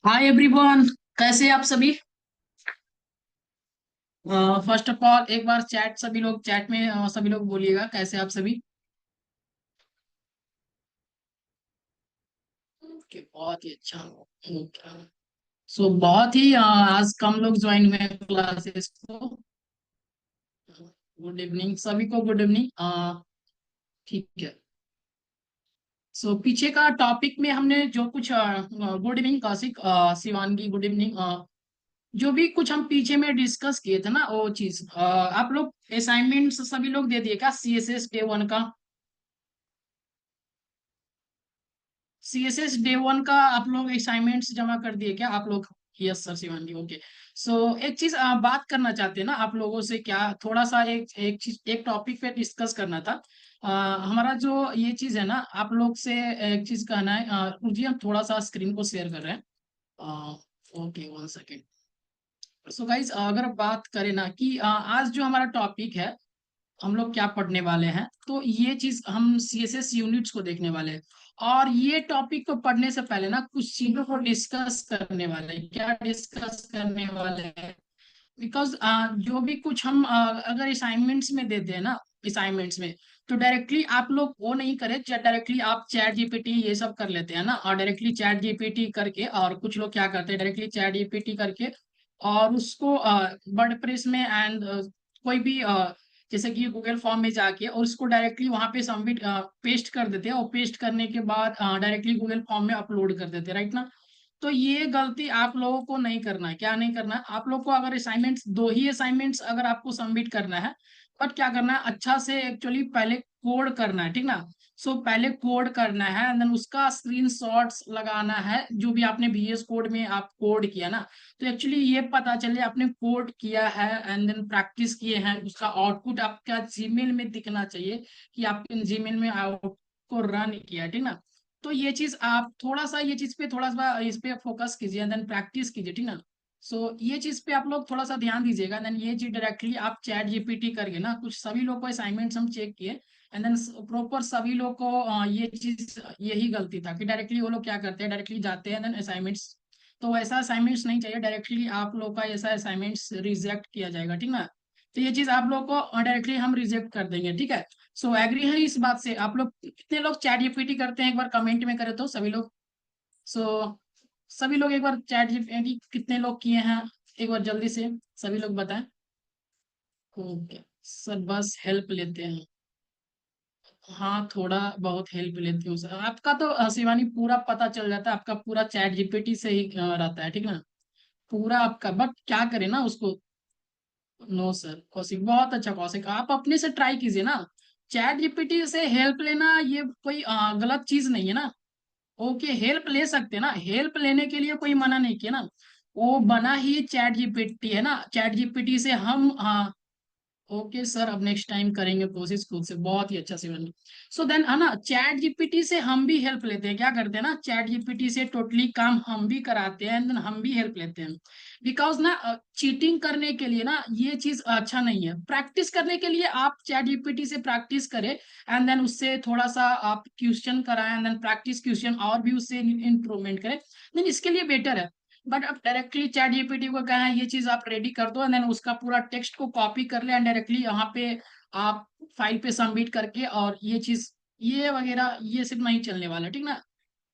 Hi everyone. कैसे हैं आप सभी? फर्स्ट ऑफ ऑल एक बार सभी लोग चैट में सभी लोग बोलिएगा कैसे आप सभी। ओके, बहुत ही अच्छा। ओके। सो बहुत ही आज कम लोग ज्वाइन हुए हैं क्लासेस को। गुड इवनिंग सभी को, गुड इवनिंग। ठीक है। सो पीछे का टॉपिक में हमने जो कुछ good evening Kaushik, Shivangi, good evening. जो भी कुछ हम पीछे में डिस्कस किए थे ना वो चीज आप लोग असाइनमेंट्स सभी लोग दे दिए क्या? सीएसएस डे वन का। सीएसएस डे वन का आप लोग असाइनमेंट्स जमा कर दिए क्या आप लोग? Yes sir Shivani, okay. So एक चीज बात करना चाहते हैं ना आप लोगों से, क्या थोड़ा सा एक एक चीज एक टॉपिक पे डिस्कस करना था। हमारा जो ये चीज है ना आप लोग से एक चीज कहना है। रुकिए, हम थोड़ा सा स्क्रीन को शेयर कर रहे हैं। Okay, one second. So guys अगर बात करें ना कि आज जो हमारा टॉपिक है, हम लोग क्या पढ़ने वाले हैं, तो ये चीज हम सीएसएस यूनिट्स को देखने वाले हैं। और ये टॉपिक को पढ़ने से पहले ना कुछ चीजों को डिस्कस करने वाले हैं। क्या डिस्कस करने वाले हैं? बिकॉज जो भी कुछ हम अगर असाइनमेंट्स में देते हैं ना, असाइनमेंट्स में, तो डायरेक्टली आप लोग वो नहीं करे, डायरेक्टली आप चैट जीपीटी ये सब कर लेते हैं ना, और डायरेक्टली चैट जीपीटी करके, और कुछ लोग क्या करते हैं डायरेक्टली चैट जीपीटी करके और उसको वर्डप्रेस में एंड कोई भी जैसे कि गूगल फॉर्म में जाके और उसको डायरेक्टली वहां पे सबमिट पेस्ट कर देते हैं, और पेस्ट करने के बाद डायरेक्टली गूगल फॉर्म में अपलोड कर देते हैं, राइट ना? तो ये गलती आप लोगों को नहीं करना है। क्या नहीं करना है आप लोग को? अगर असाइनमेंट्स, दो ही असाइनमेंट्स अगर आपको सबमिट करना है, बट क्या करना है अच्छा से एक्चुअली पहले कोड करना है, ठीक ना? सो पहले कोड करना है एंड देन उसका स्क्रीनशॉट्स लगाना है, जो भी आपने VS कोड में आप कोड किया ना, तो एक्चुअली ये पता चले आपने कोड किया है एंड देन प्रैक्टिस किए हैं, उसका आउटपुट आपका जीमेल में दिखना चाहिए कि आपके जीमेल में आउट को रन किया, ठीक ना? तो ये चीज आप थोड़ा सा, ये चीज पे थोड़ा सा इस पे फोकस कीजिए, देन प्रैक्टिस कीजिए, ठीक ना? सो ये चीज पे आप लोग थोड़ा सा ध्यान दीजिएगा। देन ये चीज डायरेक्टली आप चैट जीपीटी करके ना, कुछ सभी लोग को असाइनमेंट्स हम चेक किए एंड देन प्रॉपर सभी लोग को ये चीज यही गलती था कि डायरेक्टली वो लोग क्या करते हैं, डायरेक्टली जाते हैं देन असाइनमेंट्स। तो ऐसा असाइनमेंट्स नहीं चाहिए, डायरेक्टली आप लोग का ऐसा असाइनमेंट्स रिजेक्ट किया जाएगा, ठीक ना? तो ये चीज आप लोग को डायरेक्टली हम रिजेक्ट कर देंगे, ठीक है? सो एग्री है इस बात से आप लोग? कितने लोग चैट जीपीटी करते हैं एक बार कमेंट में करें तो सभी लोग। सो सभी लोग एक बार चैट जीपीटी कितने लोग किए हैं, एक बार जल्दी से सभी लोग बताएं। ओके सर, बस हेल्प लेते हैं। हाँ, थोड़ा बहुत हेल्प लेती हूँ सर। आपका तो शिवानी पूरा पता चल जाता है, आपका पूरा चैट जीपीटी से ही रहता है, ठीक ना? पूरा आपका, बट क्या करें ना उसको। नो सर कौशिक, बहुत अच्छा कौशिक, आप अपने से ट्राई कीजिए ना। चैट जीपीटी से हेल्प लेना ये कोई गलत चीज नहीं है ना। ओके, हेल्प ले सकते हैं ना, हेल्प लेने के लिए कोई मना नहीं किया ना। वो बना ही चैट जीपीटी है ना, चैट जीपीटी से हम ओके सर, अब नेक्स्ट टाइम करेंगे कोशिश खुद से, बहुत ही अच्छा से बन। सो देन है ना, चैट जीपीटी से हम भी हेल्प लेते हैं, क्या करते हैं ना, चैट जीपीटी से टोटली काम हम भी कराते हैं एंड देन हम भी हेल्प लेते हैं। बिकॉज ना चीटिंग करने के लिए ना ये चीज अच्छा नहीं है। प्रैक्टिस करने के लिए आप चैट जीपीटी से प्रैक्टिस करें एंड देन उससे थोड़ा सा आप क्वेश्चन कराएं एंड देन प्रैक्टिस क्वेश्चन और भी उससे इंप्रूवमेंट करें, देन इसके लिए बेटर है। बट आप डायरेक्टली चैट जीपीटी को कहा है ये चीज आप रेडी कर दो एंड देन उसका पूरा टेक्स्ट को कॉपी कर ले एंड डायरेक्टली यहाँ पे आप फाइल पे सबमिट करके, और ये चीज ये वगैरह ये सिर्फ नहीं चलने वाला, ठीक ना?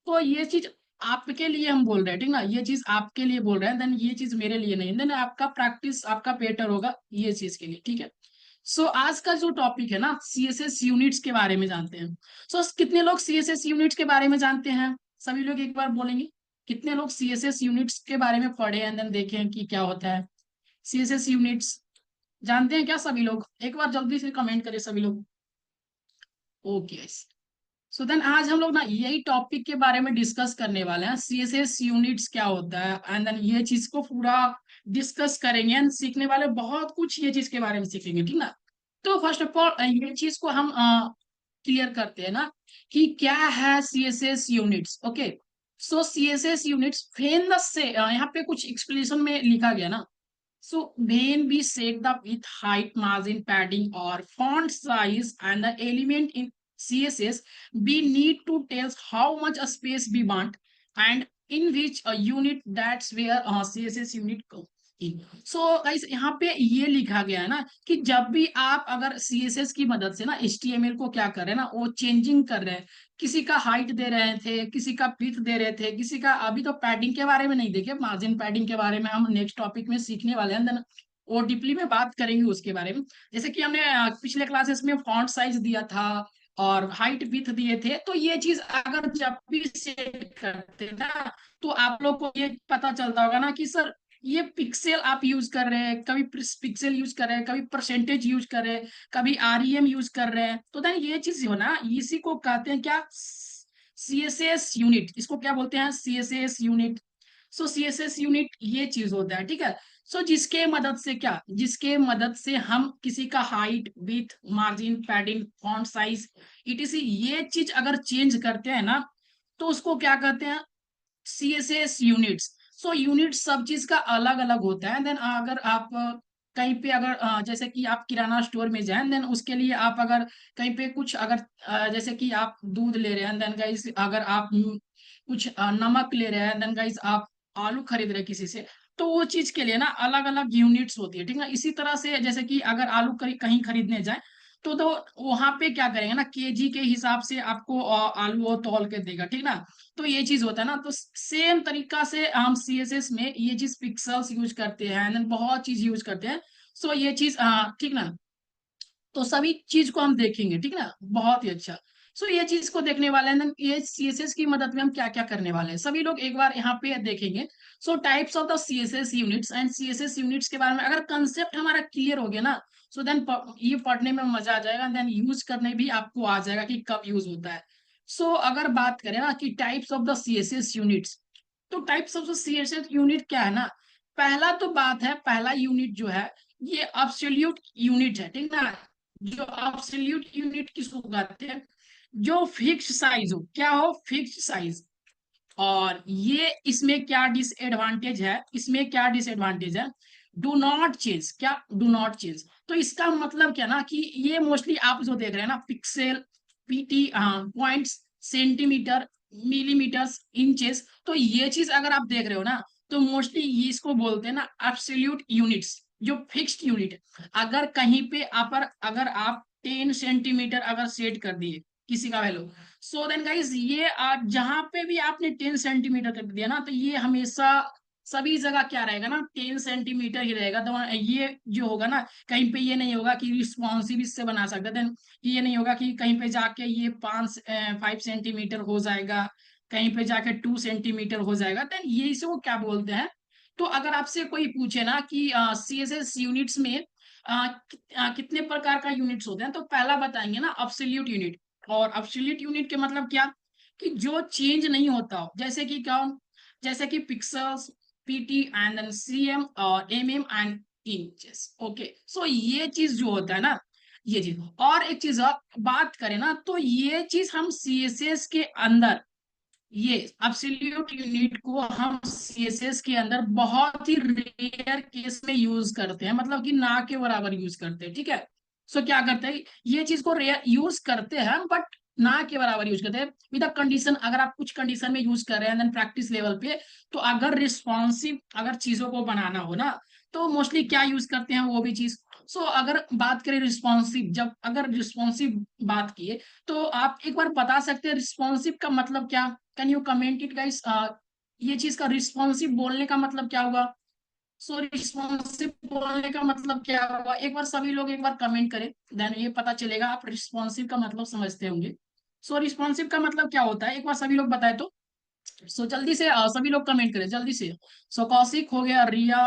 तो ये चीज आपके लिए हम बोल रहे हैं, ठीक ना? ये चीज आपके लिए बोल रहे हैं, देन ये चीज मेरे लिए नहीं, देन आपका प्रैक्टिस आपका बेटर होगा ये चीज के लिए, ठीक है? सो आज का जो टॉपिक है ना, सीएसएस यूनिट्स के बारे में जानते हैं। सो कितने लोग सीएसएस यूनिट्स के बारे में जानते हैं? सभी लोग एक बार बोलेंगे कितने लोग सीएसएस यूनिट्स के बारे में पढ़े एंड देन देखे हैं कि क्या होता है सीएसएस यूनिट्स। जानते हैं क्या सभी लोग? एक बार जल्दी से कमेंट करें सभी लोग। ओके। सो देन आज हम लोग ना यही टॉपिक के बारे में डिस्कस करने वाले हैं, सीएसएस यूनिट्स क्या होता है एंड देन ये चीज को पूरा डिस्कस करेंगे एंड सीखने वाले बहुत कुछ ये चीज के बारे में सीखेंगे, ठीक ना? तो फर्स्ट ऑफ ऑल ये चीज को हम क्लियर करते हैं ना कि क्या है CSS units. Okay, so CSS units when the से यहाँ पे कुछ एक्सप्लेनेशन में लिखा गया ना। So when we set the width, height, margin, padding or font size and the element in CSS, we need to tell how much space we want and in which unit that's where CSS unit so guys यहाँ पे ये लिखा गया है ना कि जब भी आप अगर सीएसएस की मदद से ना एचटीएमएल को क्या कर रहे हैं ना, वो चेंजिंग कर रहे हैं, किसी का हाइट दे रहे थे, किसी का विड्थ दे रहे थे, किसी का, अभी तो पैडिंग के बारे में नहीं देखे, मार्जिन पैडिंग के बारे में हम नेक्स्ट टॉपिक में सीखने वाले हैं, देन और डीपली में बात करेंगे उसके बारे में। जैसे कि हमने पिछले क्लासेस में फॉन्ट साइज दिया था और हाइट विड्थ दिए थे, तो ये चीज अगर जब भी सेट करते ना, तो आप लोग को ये पता चलता होगा ना कि सर ये पिक्सल आप यूज कर रहे हैं, कभी पिक्सल यूज कर रहे हैं, कभी परसेंटेज यूज कर रहे हैं, कभी आरईएम यूज कर रहे हैं, तो देन ये चीज हो ना, इसी को कहते हैं क्या, सीएसएस यूनिट, इसको क्या बोलते हैं, सीएसएस यूनिट। सो सीएसएस यूनिट ये चीज होता है, ठीक है। सो जिसके मदद से क्या, जिसके मदद से हम किसी का height width margin padding font size etc. ये चीज अगर चेंज करते हैं ना, तो उसको क्या कहते हैं, सीएसएस यूनिट्स। सो यूनिट सब चीज का अलग अलग होता है। देन अगर आप कहीं पे अगर जैसे कि आप किराना स्टोर में जाएं, देन उसके लिए आप अगर कहीं पे कुछ अगर जैसे कि आप दूध ले रहे हैं, देन गाइस अगर आप कुछ नमक ले रहे हैं, देन गाइस आप आलू खरीद रहे हैं किसी से, तो वो चीज के लिए ना अलग अलग यूनिट्स होती है, ठीक है। इसी तरह से जैसे कि अगर आलू कहीं खरीदने जाए, तो वहां पे क्या करेंगे ना, केजी के हिसाब से आपको आलू वो तौल के देगा, ठीक ना। तो ये चीज होता है ना, तो सेम तरीका से हम सीएसएस में ये चीज पिक्सल्स यूज करते हैं, देन बहुत चीज यूज करते हैं। सो ये चीज ठीक ना, तो सभी चीज को हम देखेंगे, ठीक ना, बहुत ही अच्छा। सो ये चीज को देखने वाले हैं, then ये सीएसएस की मदद में हम क्या क्या करने वाले हैं, सभी लोग एक बार यहाँ पे देखेंगे। सो types of the CSS units and CSS units के बारे में अगर कंसेप्ट हमारा क्लियर हो गया ना, सो देन ये पढ़ने में मजा आ जाएगा, देन यूज करने भी आपको आ जाएगा कि कब यूज होता है। सो अगर बात करें ना कि types of the CSS units, तो types of the CSS unit क्या है ना, पहला तो बात है, पहला यूनिट जो है ये अब्सोल्यूट यूनिट है, ठीक ना। जो एब्सोल्यूट यूनिट किसको कहते हैं, जो फिक्स साइज हो, क्या हो, फिक्स साइज। और ये इसमें क्या डिसएडवांटेज है, इसमें क्या डिसएडवांटेज है, डू नॉट चेंज, क्या डू नॉट चेंज। तो इसका मतलब क्या ना कि ये मोस्टली आप जो देख रहे हैं ना, pixel PT points centimetre millimetres inches, तो ये चीज अगर आप देख रहे हो ना, तो मोस्टली ये इसको बोलते हैं ना एब्सोल्यूट यूनिट्स, जो फिक्स्ड यूनिट है। अगर कहीं पे अगर आप 10 सेंटीमीटर अगर सेट कर दिए किसी का वैल्यू, सो देन गाइज ये आप जहां पे भी आपने 10 सेंटीमीटर कर दिया ना, तो ये हमेशा सभी जगह क्या रहेगा ना, 10 सेंटीमीटर ही रहेगा। तो ये जो होगा ना, कहीं पे ये नहीं होगा कि रिस्पॉन्सिव इससे बना सकते, देन ये नहीं होगा कि कहीं पे जाके ये 5 5 सेंटीमीटर हो जाएगा, कहीं पे जाके 2 सेंटीमीटर हो जाएगा, देन ये इसे वो क्या बोलते हैं। तो अगर आपसे कोई पूछे ना कि सीएसएस यूनिट्स में कितने प्रकार का यूनिट्स होते हैं, तो पहला बताएंगे ना एब्सोल्यूट यूनिट। और एब्सोल्यूट यूनिट के मतलब क्या, कि जो चेंज नहीं होता हो, जैसे कि क्या, जैसे कि pixels PT and then CM और MM and inches, okay. So ये चीज जो होता है ना, ये चीज। और एक चीज और बात करें ना, तो ये चीज हम सीएसएस के अंदर, ये एब्सोल्यूट यूनिट को हम सीएसएस के अंदर बहुत ही रेयर केस में यूज करते हैं, मतलब कि ना के बराबर यूज करते हैं, ठीक है। सो क्या करते हैं, ये चीज को रेयर यूज करते हैं, बट ना के बराबर यूज करते हैं विद कंडीशन। अगर आप कुछ कंडीशन में यूज कर रहे हैं देन प्रैक्टिस लेवल पे, तो अगर रिस्पॉन्सिव अगर चीजों को बनाना हो ना, तो मोस्टली क्या यूज करते हैं वो भी चीज। सो अगर बात करें रिस्पॉन्सिव, जब अगर रिस्पॉन्सिव बात किए, तो आप एक बार बता सकते हैं रिस्पॉन्सिव का मतलब क्या, can you comment it guys, ये चीज का रिस्पॉन्सिव बोलने का मतलब क्या होगा। सो रिस्पॉन्सिव बोलने का मतलब क्या होगा, एक बार सभी लोग एक बार कमेंट करें, देन ये पता चलेगा आप रिस्पॉन्सिव का मतलब समझते होंगे। सो रिस्पॉन्सिव का मतलब क्या होता है, एक बार सभी लोग बताए तो। सो जल्दी से सभी लोग कमेंट करें जल्दी से। सो कौशिक हो गया, रिया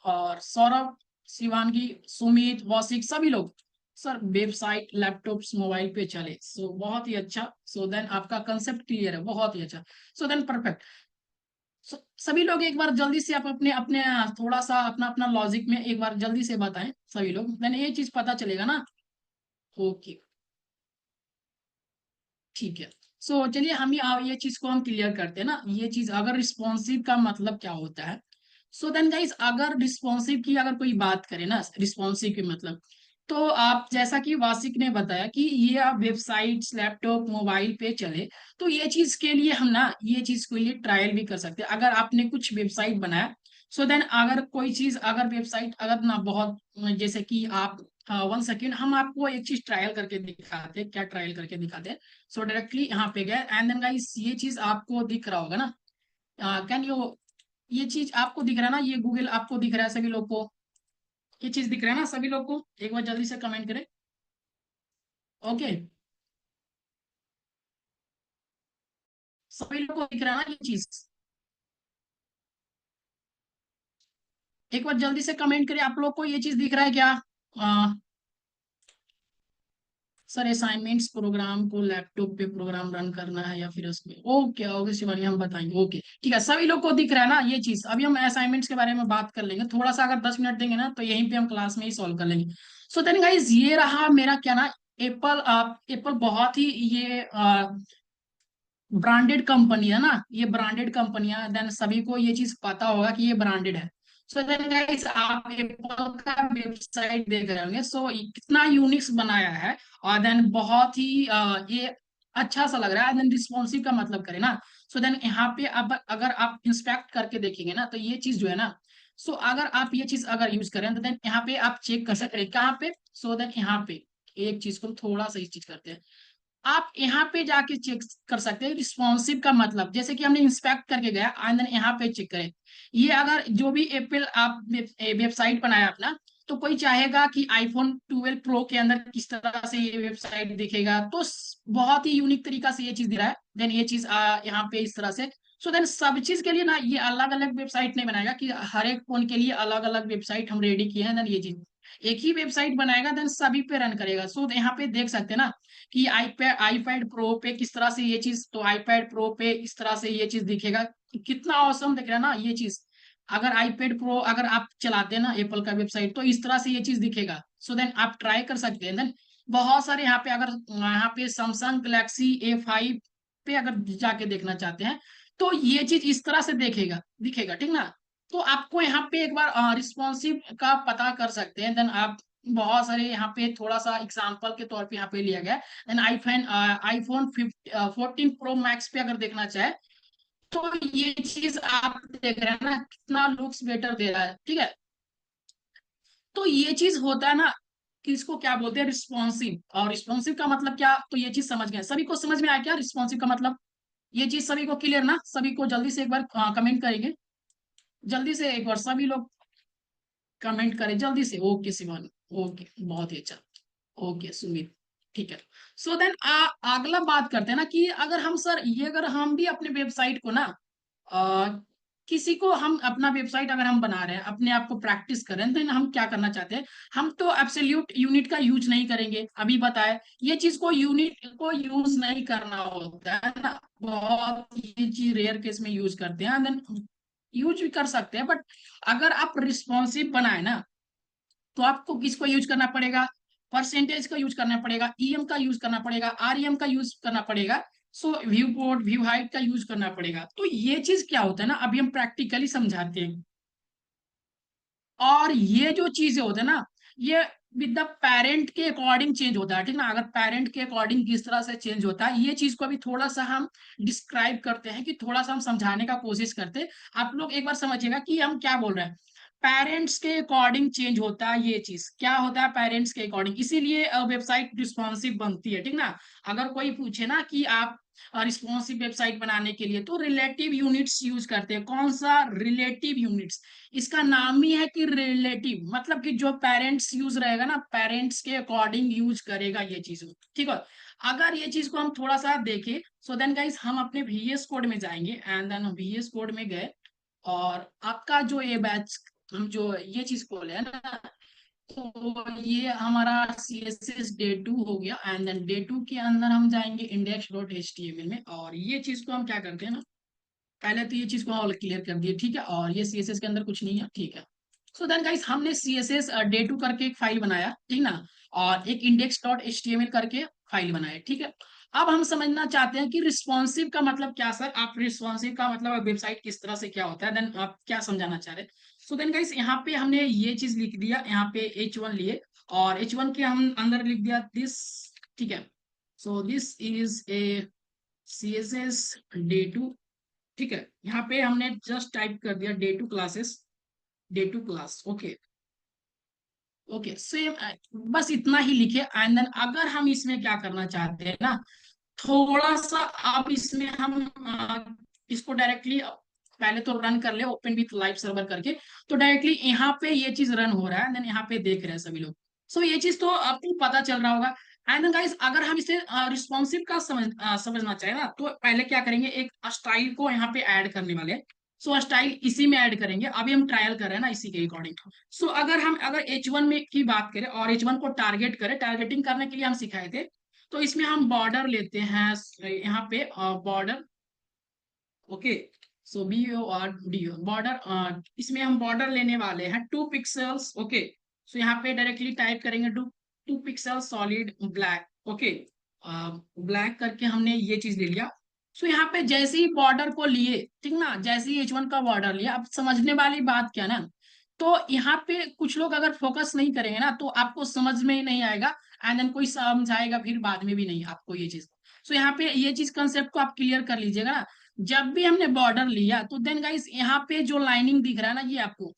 और सौरभ, शिवांगी, सुमित, वौशिक, सभी लोग। सर वेबसाइट लैपटॉप्स मोबाइल पे चले, सो बहुत ही अच्छा। सो देन आपका कंसेप्ट क्लियर है, बहुत ही अच्छा। So then perfect. सभी लोग एक बार जल्दी से आप अपने अपने थोड़ा सा अपना अपना लॉजिक में एक बार जल्दी से बताएं सभी लोग, देन ये चीज पता चलेगा ना। ओके, ठीक है। सो चलिए हम ये चीज को हम क्लियर करते हैं ना, ये चीज अगर रिस्पॉन्सिव का मतलब क्या होता है। सो देन गाइस अगर रिस्पॉन्सिव की अगर कोई बात करे ना, रिस्पॉन्सिव के मतलब, तो आप जैसा कि वासिक ने बताया कि ये आप वेबसाइट्स लैपटॉप मोबाइल पे चले, तो ये चीज के लिए हम ना ये चीज के लिए ट्रायल भी कर सकते हैं। अगर आपने कुछ वेबसाइट बनाया, सो देन अगर कोई चीज अगर वेबसाइट अगर ना बहुत जैसे कि आप 1 सेकेंड हम आपको एक चीज ट्रायल करके दिखाते हैं। क्या ट्रायल करके दिखाते हैं? सो डायरेक्टली यहाँ पे गए एंड देन गाइस ये चीज आपको दिख रहा होगा ना। कैन यू ये चीज आपको दिख रहा है ना? ये गूगल आपको दिख रहा है सभी लोग को? ये चीज दिख रहा है ना सभी लोग को? एक बार जल्दी से कमेंट करें। ओके, सभी लोग को दिख रहा है ना ये चीज? एक बार जल्दी से कमेंट करें, आप लोग को ये चीज दिख रहा है क्या? आ, सर असाइनमेंट्स प्रोग्राम को लैपटॉप पे प्रोग्राम रन करना है या फिर उसमें? ओके ओके शिवानी, हम बताएंगे। ओके ठीक है, सभी लोग को दिख रहा है ना ये चीज? अभी हम असाइनमेंट्स के बारे में बात कर लेंगे थोड़ा सा, अगर 10 मिनट देंगे ना तो यहीं पे हम क्लास में ही सॉल्व कर लेंगे। सो देन गाइस ये रहा मेरा क्या ना, एप्पल। एप्पल बहुत ही ये ब्रांडेड कंपनी है ना, ये ब्रांडेड कंपनियां, देन सभी को ये चीज पता होगा कि ये ब्रांडेड है। सो देन गाइस आप एप्पल का वेबसाइट देख रहे होंगे, सो कितना यूनिक्स बनाया है। और देन बहुत ही ये अच्छा सा लग रहा है। देन रिस्पॉन्सिव का मतलब करें ना, सो देन यहाँ पे अब अगर आप इंस्पेक्ट करके देखेंगे ना तो ये चीज जो है ना, सो अगर आप ये चीज अगर यूज करें तो देन यहाँ पे आप चेक कर सकते हैं कहाँ पे। सो देन यहाँ पे एक चीज को थोड़ा सा इस चीज करते हैं, आप यहाँ पे जाके चेक कर सकते हैं रिस्पॉन्सिव का मतलब। जैसे कि हमने इंस्पेक्ट करके गया एंड देन यहाँ पे चेक करें। ये अगर जो भी एप्पल आप वेबसाइट बनाया अपना, तो कोई चाहेगा कि आईफोन 12 प्रो के अंदर किस तरह से ये वेबसाइट दिखेगा, तो बहुत ही यूनिक तरीका से ये चीज दे रहा है। देन ये चीज यहाँ पे इस तरह से। सो देन सब चीज के लिए ना ये अलग अलग वेबसाइट नहीं बनाएगा कि हर एक फोन के लिए अलग अलग वेबसाइट हम रेडी किए हैं। देन ये चीज एक ही वेबसाइट बनाएगा, देन सभी पे रन करेगा। सो यहाँ पे देख सकते हैं ना कि आईपैड प्रो पे किस तरह से ये चीज, तो आईपैड प्रो पे इस तरह से ये चीज दिखेगा। कितना औसम दिख रहा है ना ये चीज। अगर आईपैड प्रो अगर आप चलाते हैं ना एप्पल का वेबसाइट, तो इस तरह से ये चीज दिखेगा। सो देन आप ट्राई कर सकते हैं। देन बहुत सारे यहाँ पे अगर यहाँ पे सैमसंग गैलेक्सी A5 पे अगर जाके देखना चाहते हैं, तो ये चीज इस तरह से देखेगा दिखेगा, ठीक ना। तो आपको यहाँ पे एक बार रिस्पॉन्सिव का पता कर सकते हैं। देन आप बहुत सारे यहाँ पे थोड़ा सा एग्जांपल के तौर पे यहाँ पे लिया गया है। देन आईफोन 14 प्रो मैक्स पे अगर देखना चाहे, तो ये चीज आप देख रहे हैं ना कितना लुक्स बेटर दे रहा है, ठीक है। तो ये चीज होता है ना कि इसको क्या बोलते हैं, रिस्पॉन्सिव। और रिस्पॉन्सिव का मतलब क्या, तो ये चीज समझ गए? सभी को समझ में आया क्या रिस्पॉन्सिव का मतलब? ये चीज सभी को क्लियर ना? सभी को जल्दी से एक बार कमेंट करेंगे, जल्दी से एक बार सभी लोग कमेंट करें जल्दी से। ओके शिवानी, ओके बहुत ही अच्छा। ओके सुमित, ठीक है। सो देन अगला बात करते हैं ना कि अगर हम सर ये अगर हम भी अपने वेबसाइट को ना आ, किसी को हम अपना वेबसाइट अगर हम बना रहे हैं अपने आप को प्रैक्टिस कर रहे हैं, तो हम क्या करना चाहते हैं? हम तो एब्सोल्यूट यूनिट का यूज नहीं करेंगे, अभी बताए ये चीज को यूनिट को यूज नहीं करना होता है ना। बहुत ये चीज रेयर केस में यूज करते हैं, देन यूज भी कर सकते हैं। बट अगर आप रिस्पॉन्सिव बनाए ना, तो आपको किसको यूज करना पड़ेगा? परसेंटेज का यूज करना पड़ेगा, ईएम का यूज करना पड़ेगा, आरईएम का यूज करना पड़ेगा। सो व्यू पोर्ट व्यू हाइट का यूज करना पड़ेगा। तो ये चीज क्या होता है ना, अभी हम प्रैक्टिकली समझाते हैं। और ये जो चीजें होते हैं ना, ये विद द पेरेंट के अकॉर्डिंग चेंज होता है, ठीक ना। अगर पेरेंट के अकॉर्डिंग किस तरह से चेंज होता है, ये चीज को अभी थोड़ा सा हम डिस्क्राइब करते हैं, कि थोड़ा सा हम समझाने का कोशिश करते हैं। आप लोग एक बार समझिएगा कि हम क्या बोल रहे हैं। पेरेंट्स के अकॉर्डिंग चेंज होता है, ये चीज क्या होता है पेरेंट्स के अकॉर्डिंग, इसीलिए वेबसाइट रिस्पॉन्सिव बनती है, ठीक ना। अगर कोई पूछे ना कि आप रिस्पॉन्सिव वेबसाइट बनाने के लिए तो रिलेटिव यूनिट्स यूज करते हैं। कौन सा रिलेटिव यूनिट्स? इसका नाम ही है कि रिलेटिव, मतलब कि जो पेरेंट्स यूज रहेगा ना, पेरेंट्स के अकॉर्डिंग यूज करेगा ये चीज, ठीक है। अगर ये चीज को हम थोड़ा सा देखें, सो देन गाइस हम अपने VS कोड में जाएंगे एंड देन हम VS कोड में गए, और आपका जो ये बैच हम जो ये चीज खोले है ना, तो ये हमारा CSS डे 2 हो गया। एंड देन डे 2 के अंदर हम जाएंगे index.html में, और ये चीज को हम क्या करते हैं ना, पहले तो ये चीज को हम क्लियर कर दिए, ठीक है। और ये CSS के अंदर कुछ नहीं है, ठीक है। सो देन गाइस हमने CSS डे 2 करके एक फाइल बनाया, ठीक ना। और एक index.html करके फाइल बनाया, ठीक है। अब हम समझना चाहते हैं कि रिस्पॉन्सिव का मतलब क्या सर? आप रिस्पॉन्सिव का मतलब वेबसाइट किस तरह से क्या होता है, देन आप क्या समझाना चाह रहे हैं? सो देन गाइस यहाँ पे हमने ये चीज लिख दिया, यहाँ पे H1 लिए। और H1 के हम अंदर लिख दिया दिस, ठीक है। So this is a CSS day2, ठीक है। यहाँ पे हमने जस्ट टाइप कर दिया day2 classes, day2 class, okay okay same, बस इतना ही लिखे। एंड देन अगर हम इसमें क्या करना चाहते हैं ना, थोड़ा सा अब इसमें हम इसको डायरेक्टली पहले तो रन कर ले ओपन विथ लाइव सर्वर करके, तो डायरेक्टली यहाँ पे ये चीज रन हो रहा है, देन यहाँ पे देख रहे हैं सभी लोग। सो ये चीज तो आपको पता चल रहा होगा। एंड देन गाइस अगर हम इसे रिस्पॉन्सिव का समझना चाहे ना, तो पहले क्या करेंगे, एक स्टाइल को यहाँ पे ऐड करने वाले हैं। सो स्टाइल इसी में ऐड करेंगे, अभी हम ट्रायल कर रहे हैं ना इसी के अकॉर्डिंग। सो अगर H1 में की बात करें और H1 को टारगेट करें, टारगेटिंग करने के लिए हम सिखाए थे, तो इसमें हम बॉर्डर लेते हैं यहाँ पे बॉर्डर, ओके। सो BORDER बॉर्डर, इसमें हम बॉर्डर लेने वाले हैं 2 पिक्सल्स, ओके। सो यहाँ पे डायरेक्टली टाइप करेंगे 2 pixel solid black, okay. Black करके हमने ये चीज ले लिया। सो यहाँ पे जैसे ही बॉर्डर को लिए, ठीक ना, जैसे ही H1 का बॉर्डर लिया, अब समझने वाली बात क्या ना, तो यहाँ पे कुछ लोग अगर फोकस नहीं करेंगे ना, तो आपको समझ में ही नहीं आएगा। एंड देन कोई समझाएगा फिर बाद में भी नहीं आपको ये चीज। सो यहाँ पे ये चीज कंसेप्ट को आप क्लियर कर लीजिएगा ना। जब भी हमने बॉर्डर लिया तो देन गाइस यहाँ पे जो लाइनिंग दिख रहा है ना, ये आपको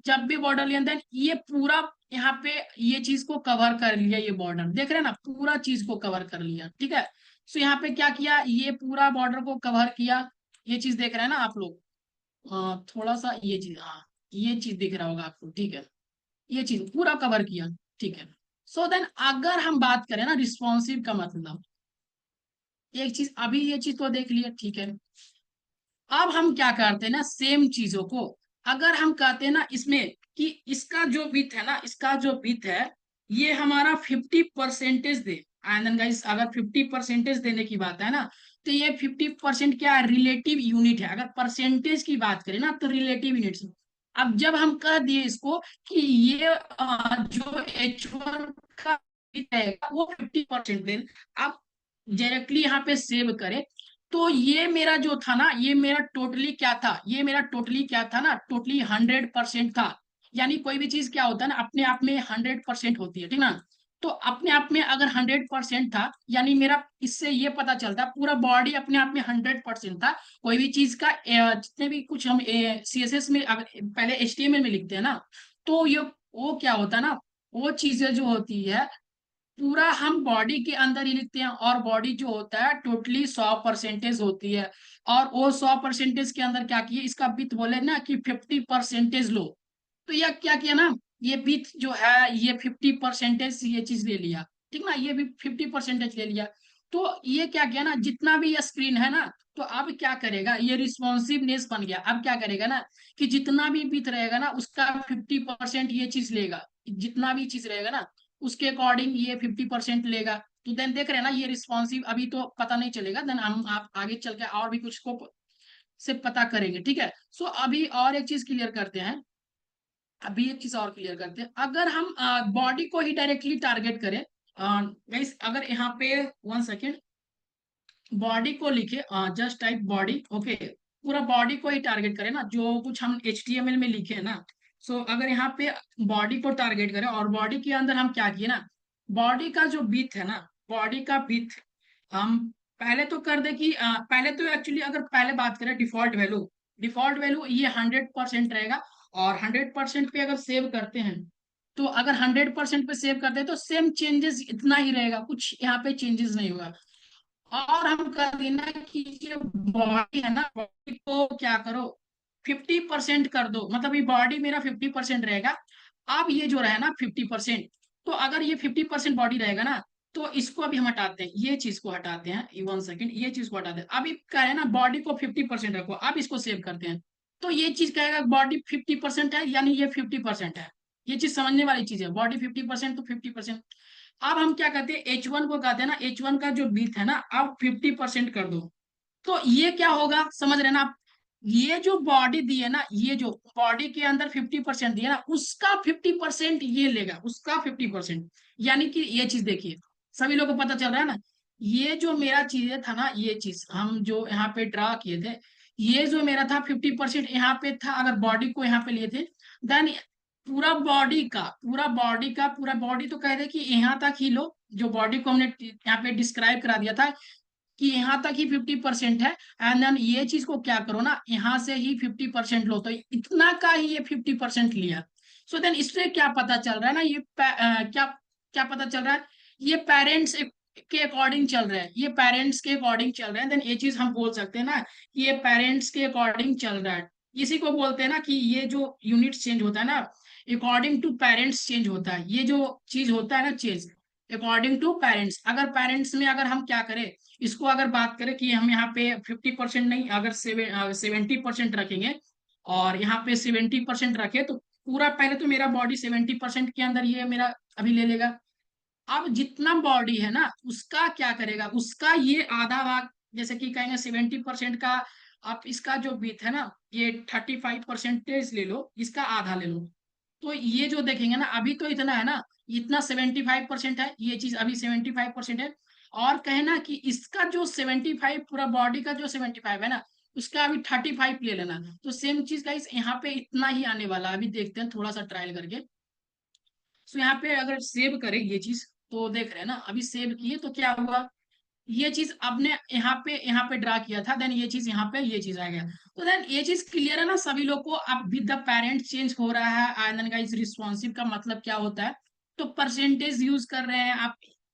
जब भी बॉर्डर लिया देन ये पूरा यहाँ पे ये चीज को कवर कर लिया, ये बॉर्डर देख रहे हैं ना, पूरा चीज को कवर कर लिया, ठीक है। सो यहाँ पे क्या किया, ये पूरा बॉर्डर को कवर किया, ये चीज देख रहे हैं ना आप लोग। थोड़ा सा ये चीज, हाँ ये चीज दिख रहा होगा आपको, ठीक है। ये चीज पूरा कवर किया, ठीक है। सो देन अगर हम बात करें ना रिस्पॉन्सिव का मतलब, एक चीज अभी ये चीज तो देख लिया, ठीक है। अब हम क्या करते हैं ना, सेम चीजों को अगर हम कहते हैं ना इसमें कि इसका जो विथ है ना, इसका जो विथ है, ये हमारा 50% दे। एंड देन गाइस अगर 50% देने की बात है ना, तो ये 50% क्या है, रिलेटिव यूनिट है। अगर परसेंटेज की बात करें ना, तो रिलेटिव यूनिट। अब जब हम कह दिए इसको कि ये जो H1 का विथ है वो 50% दे, आप डायरेक्टली यहाँ पे सेव करें, तो ये मेरा जो था ना, ये मेरा टोटली क्या था, ये मेरा टोटली क्या था ना, टोटली 100% था। यानी कोई भी चीज क्या होता है ना, अपने आप में 100% होती है, ठीक ना। तो अपने आप में अगर 100% था, यानी मेरा इससे ये पता चलता पूरा बॉडी अपने आप में 100% था। कोई भी चीज का जितने भी कुछ हम CSS में अगर पहले HTML में लिखते हैं ना, तो ये वो क्या होता है ना, वो चीजें जो होती है पूरा हम बॉडी के अंदर ही लिखते हैं, और बॉडी जो होता है टोटली 100% होती है। और वो 100% के अंदर क्या किए, इसका विथ बोले ना कि 50% लो, तो यह क्या किया ना, ये विथ जो है ये 50% ये चीज ले लिया, ठीक ना, ये भी 50% ले लिया। तो ये क्या किया ना, जितना भी ये स्क्रीन है ना, तो अब क्या करेगा, ये रिस्पॉन्सिवनेस बन गया। अब क्या करेगा ना कि जितना भी विथ रहेगा ना उसका 50% ये चीज लेगा, जितना भी चीज रहेगा ना उसके अकॉर्डिंग ये 50% लेगा। तो देन देख रहे हैं ना ये रिस्पॉन्सिव, अभी तो पता नहीं चलेगा, देन हम आप आगे चल के और भी कुछ को से पता करेंगे, ठीक है। सो अभी और एक चीज क्लियर करते हैं, अभी एक चीज और क्लियर करते हैं। अगर हम बॉडी को ही डायरेक्टली टारगेट करें, गाइस अगर यहाँ पे 1 सेकेंड, बॉडी को लिखे, जस्ट टाइप बॉडी, ओके। पूरा बॉडी को ही टारगेट करें ना, जो कुछ हम HTML में लिखे हैं ना। सो अगर यहाँ पे बॉडी को टारगेट करें और बॉडी के अंदर हम क्या किए ना, बॉडी का जो बीथ है ना, बॉडी का बीथ हम पहले तो कर दे कि पहले तो एक्चुअली अगर पहले बात करें डिफॉल्ट वैल्यू, डिफॉल्ट वैल्यू ये 100% रहेगा। और 100% पे अगर सेव करते हैं, तो अगर 100% पे सेव करते हैं तो सेम चेंजेस इतना ही रहेगा, कुछ यहाँ पे चेंजेस नहीं होगा। और हम कर देना कि जो बॉडी है ना, बॉडी को क्या करो 50% कर दो, मतलब ये बॉडी मेरा 50% रहेगा। अब ये जो रहे ना 50%, तो अगर ये 50% बॉडी रहेगा ना, तो इसको अभी हम हटाते हैं, ये चीज को हटाते हैं, 1 सेकेंड, ये चीज को हटाते हैं। अभी क्या है ना, बॉडी को 50% रखो, अब इसको सेव करते हैं। तो ये चीज कहेगा बॉडी 50% है, यानी ये 50% है। ये चीज समझने वाली चीज है, बॉडी 50% तो 50%। अब हम क्या कहते हैं, H1 को कहते हैं ना, H1 का जो बीथ है ना अब 50% कर दो। तो ये क्या होगा, समझ रहे ना आप, ये जो बॉडी दी है ना, ये जो बॉडी के अंदर 50% दिया ना, उसका 50% ये लेगा, उसका 50%। यानी कि ये चीज देखिए, सभी लोगों को पता चल रहा है ना, ये जो मेरा चीजें था ना, ये चीज हम जो यहाँ पे ड्रा किए थे, ये जो मेरा था 50% यहाँ पे था, अगर बॉडी को यहाँ पे लिए थे। देन पूरा बॉडी तो कह दे कि यहाँ तक ही लो, जो बॉडी को हमने यहाँ पे डिस्क्राइब करा दिया था कि यहाँ तक ही 50% है, एंड देन ये चीज को क्या करो ना, यहाँ से ही 50% लो, तो इतना का ही ये 50% लिया। सो देन इससे क्या पता चल रहा है ना, क्या क्या पता चल रहा है, ये पेरेंट्स के अकॉर्डिंग चल रहा है, ये पेरेंट्स के अकॉर्डिंग चल रहा है, देन ये चीज हम बोल सकते हैं ना कि ये पेरेंट्स के अकॉर्डिंग चल रहा है। इसी को बोलते हैं ना कि ये जो यूनिट चेंज होता है ना, अकॉर्डिंग टू पेरेंट्स चेंज होता है, ये जो चीज होता है ना चेंज अकॉर्डिंग टू पेरेंट्स। अगर पेरेंट्स में अगर हम क्या करें, इसको अगर बात करें कि हम यहाँ पे 50% नहीं, अगर 70% रखेंगे और यहाँ पे 70% रखे, तो पूरा पहले तो मेरा बॉडी 70% के अंदर ये मेरा अभी ले लेगा। अब जितना बॉडी है ना उसका क्या करेगा, उसका ये आधा भाग, जैसे कि कहेंगे 70% का, आप इसका जो बीट है ना, ये 35% ले लो, इसका आधा ले लो। तो ये जो देखेंगे ना, अभी तो इतना है ना, इतना 75% है, ये चीज अभी 75% है। और कहे ना कि इसका जो 75, पूरा बॉडी का जो 75 है ना, उसका अभी 35 ले लेना। तो सेम चीज का इस यहाँ पे इतना ही आने वाला है। अभी देखते हैं थोड़ा सा ट्रायल करके। सो यहाँ पे अगर सेव करें ये चीज, तो देख रहे हैं ना, अभी सेव किए तो क्या हुआ, ये चीज आपने यहाँ पे ड्रा किया था, देन ये चीज यहाँ पे ये चीज आ गया। तो देन ये चीज क्लियर है ना सभी लोग को, अब विद द पेरेंट चेंज हो रहा है, एंड देन गाइस रिस्पॉन्सिव का मतलब क्या होता है, तो परसेंटेज यूज कर रहे हैं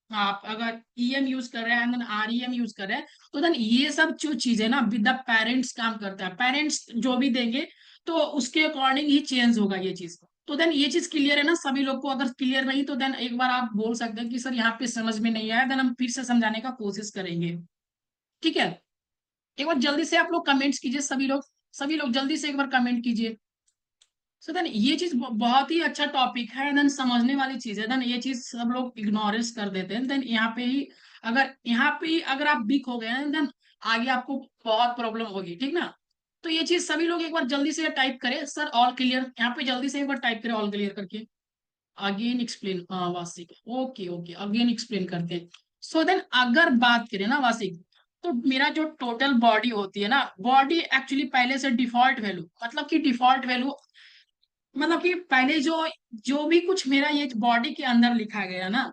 आप अगर ईएम यूज कर रहे हैं एंड देन आरईएम यूज कर रहे हैं, तो देन ये सब जो चीज है ना विद द पेरेंट्स काम करता है, पेरेंट्स जो भी देंगे तो उसके अकॉर्डिंग ही चेंज होगा ये चीज। तो देन ये चीज क्लियर है ना सभी लोग को, अगर क्लियर नहीं तो देन एक बार आप बोल सकते हैं कि सर यहाँ पे समझ में नहीं आया, देन हम फिर से समझाने का कोशिश करेंगे। ठीक है, एक बार जल्दी से आप लोग कमेंट्स कीजिए, सभी लोग जल्दी से एक बार कमेंट कीजिए। सो देन ये चीज बहुत ही अच्छा टॉपिक है, देन समझने वाली चीज है, देन ये चीज सब लोग इग्नोरेंस कर देते हैं, देन यहाँ पे ही अगर आप वीक हो गए हैं, देन आगे आपको बहुत प्रॉब्लम होगी, ठीक ना। तो ये चीज सभी लोग एक बार जल्दी से टाइप करें, सर ऑल क्लियर, यहाँ पे जल्दी से एक बार टाइप करें ऑल क्लियर करके। Again explain, वासिक, okay okay, again explain करते हैं। सो देन अगर बात करें ना वासिक, तो मेरा जो टोटल बॉडी होती है ना, बॉडी एक्चुअली पहले से डिफॉल्ट वैल्यू, मतलब कि डिफॉल्ट वैल्यू, मतलब कि पहले जो जो भी कुछ मेरा ये बॉडी के अंदर लिखा गया ना,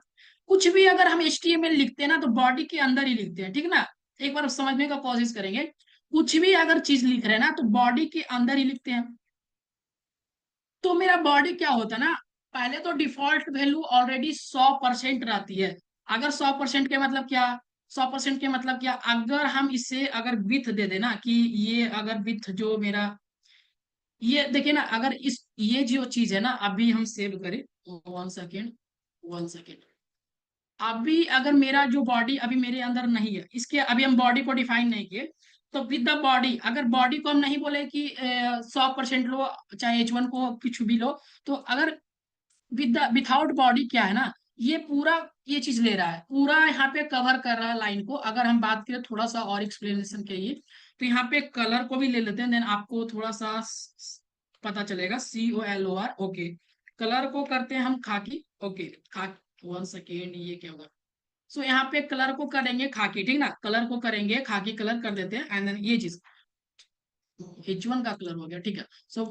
कुछ भी अगर हम HTML लिखते हैं ना तो बॉडी के अंदर ही लिखते हैं, ठीक ना। एक बार समझने का कोशिश करेंगे, कुछ भी अगर चीज लिख रहे हैं ना तो बॉडी के अंदर ही लिखते हैं। तो मेरा बॉडी क्या होता है ना, पहले तो डिफॉल्ट वैल्यू ऑलरेडी 100% रहती है। अगर 100% के मतलब क्या, 100% के मतलब क्या, अगर हम इसे अगर विथ दे देना कि ये अगर विथ जो मेरा, ये देखिए ना, अगर इस ये जो चीज है ना, अभी हम सेव करें, 1 सेकेंड, 1 सेकेंड। अभी अगर मेरा जो बॉडी अभी मेरे अंदर नहीं है, इसके अभी हम बॉडी को डिफाइन नहीं किए, तो विद द बॉडी, अगर बॉडी को हम नहीं बोले कि 100% लो, चाहे H1 को कुछ भी लो, तो अगर विद द विथाउट बॉडी क्या है ना, ये पूरा ये चीज ले रहा है, पूरा यहाँ पे कवर कर रहा है लाइन को। अगर हम बात करें थोड़ा सा और एक्सप्लेनेशन के लिए, तो यहाँ पे कलर को भी ले लेते हैं, देन आपको थोड़ा सा पता चलेगा, COLOR, ओके। कलर को करते हैं हम खाकी, ओके, खाकी, 1 सेकेंड, ये क्या होगा। सो यहाँ पे कलर को करेंगे खाकी, ठीक ना, कलर को करेंगे खाकी कलर कर देते हैं, एंड देन ये चीज H1 का कलर हो गया, ठीक है। सो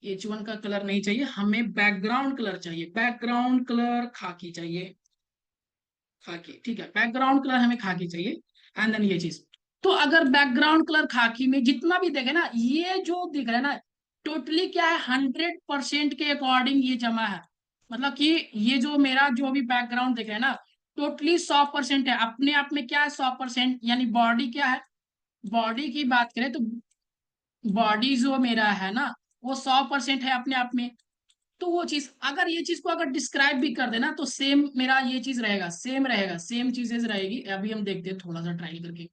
H1 का कलर नहीं चाहिए हमें, बैकग्राउंड कलर चाहिए, बैकग्राउंड कलर खाकी चाहिए, खाकी, ठीक है, बैकग्राउंड कलर हमें खाकी चाहिए, एंड देन ये चीज। तो अगर बैकग्राउंड कलर खाकी में जितना भी देखे ना, ये जो दिख रहा है ना, टोटली क्या है, 100% के अकॉर्डिंग ये जमा है। मतलब कि ये जो मेरा जो भी बैकग्राउंड दिख रहा है ना, टोटली 100% है, अपने आप में क्या है, 100%, यानी बॉडी क्या है, बॉडी की बात करें तो बॉडी जो मेरा है ना, वो 100% है अपने आप में। तो वो चीज, अगर ये चीज को अगर डिस्क्राइब भी कर देना तो सेम मेरा ये चीज रहेगा, सेम रहेगा, सेम चीजेज रहेगी। अभी हम देखते हैं थोड़ा सा ट्राई करके।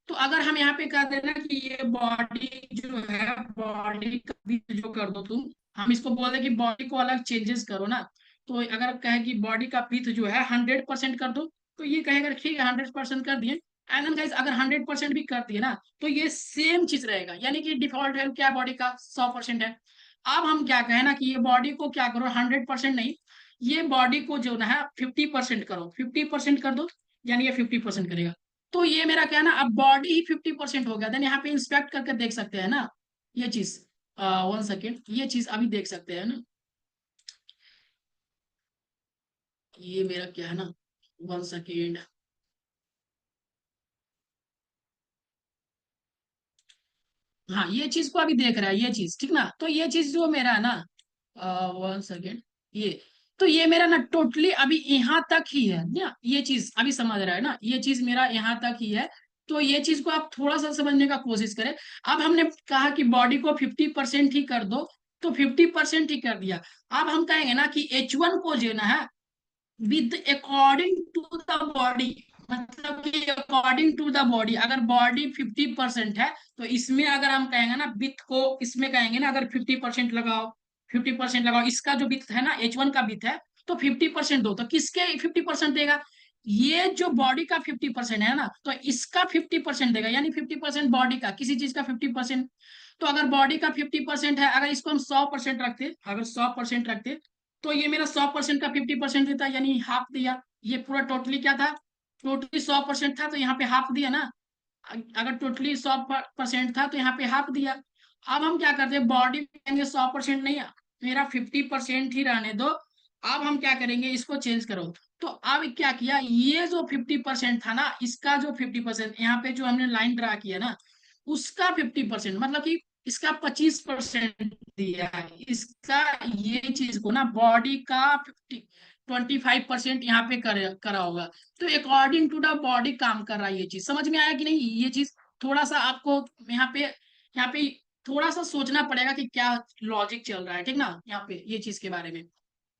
तो अगर हम यहाँ पे कह देना कि ये बॉडी जो है, बॉडी का भी जो कर दो तुम, हम इसको बोले कि बॉडी को अलग चेंजेस करो ना, तो अगर कहे कि बॉडी का पिथ जो है 100% कर दो, तो ये कहेगा ठीक है 100% कर दिए। एंड देन गाइस अगर 100% भी कर दिए ना, तो ये सेम चीज रहेगा, यानी कि डिफॉल्ट वैल्यू क्या है बॉडी का, 100% है। अब हम क्या कहें ना कि ये बॉडी को क्या करो, 100% नहीं, ये बॉडी को जो ना है 50% करो, 50% कर दो, यानी ये 50% करेगा। तो ये मेरा क्या है ना, अब बॉडी ही 50% हो गया, देन यहाँ पे इंस्पेक्ट करके देख सकते हैं ना ये चीज। 1 सेकेंड, ये चीज अभी देख सकते हैं ना, ये मेरा क्या है ना, 1 सेकेंड। हाँ, ये चीज को अभी देख रहा है, ये चीज ठीक ना, तो ये चीज जो मेरा है ना, 1 सेकेंड, ये, तो ये मेरा ना टोटली अभी यहाँ तक ही है ना, ये चीज अभी समझ रहा है ना, ये चीज मेरा यहाँ तक ही है। तो ये चीज को आप थोड़ा सा समझने का कोशिश करें। अब हमने कहा कि बॉडी को 50% ही कर दो, तो 50% ही कर दिया। अब हम कहेंगे ना कि H1 को जो ना है, with according to the body, मतलब कि अकॉर्डिंग टू द बॉडी, अगर बॉडी 50% है, तो इसमें अगर हम कहेंगे ना विथ को, इसमें कहेंगे ना अगर 50% लगाओ, 50% लगाओ, इसका जो विथ है ना, H1 का विथ है, तो 50% दो, तो किसके 50% देगा? ये जो बॉडी का 50% है ना, तो इसका 50% देगा, यानी 50% बॉडी का, किसी चीज का 50%। तो अगर बॉडी का 50% है, अगर इसको हम 100% रखते, अगर 100% रखते, तो ये मेरा 100% का 50% देता, यानी हाफ दिया। ये पूरा टोटली क्या था, टोटली 100% था, तो यहाँ पे हाफ दिया ना। अगर टोटली 100% था, तो यहाँ पे हाफ दिया। अब हम क्या करते हैं, बॉडी कहेंगे 100% नहीं, मेरा 50% ही रहने दो। अब हम क्या करेंगे, इसको चेंज करो। तो अब क्या किया, ये जो 50% था ना, इसका जो 50%, यहाँ पे जो हमने लाइन ड्रा किया ना, उसका 50%, मतलब कि इसका 25% दिया है, इसका, ये चीज को ना बॉडी का 25% यहाँ पे करा होगा। तो अकॉर्डिंग टू द बॉडी काम कर रहा है, ये चीज समझ में आया कि नहीं? ये चीज थोड़ा सा आपको यहाँ पे थोड़ा सा सोचना पड़ेगा कि क्या लॉजिक चल रहा है, ठीक ना, यहाँ पे ये चीज के बारे में।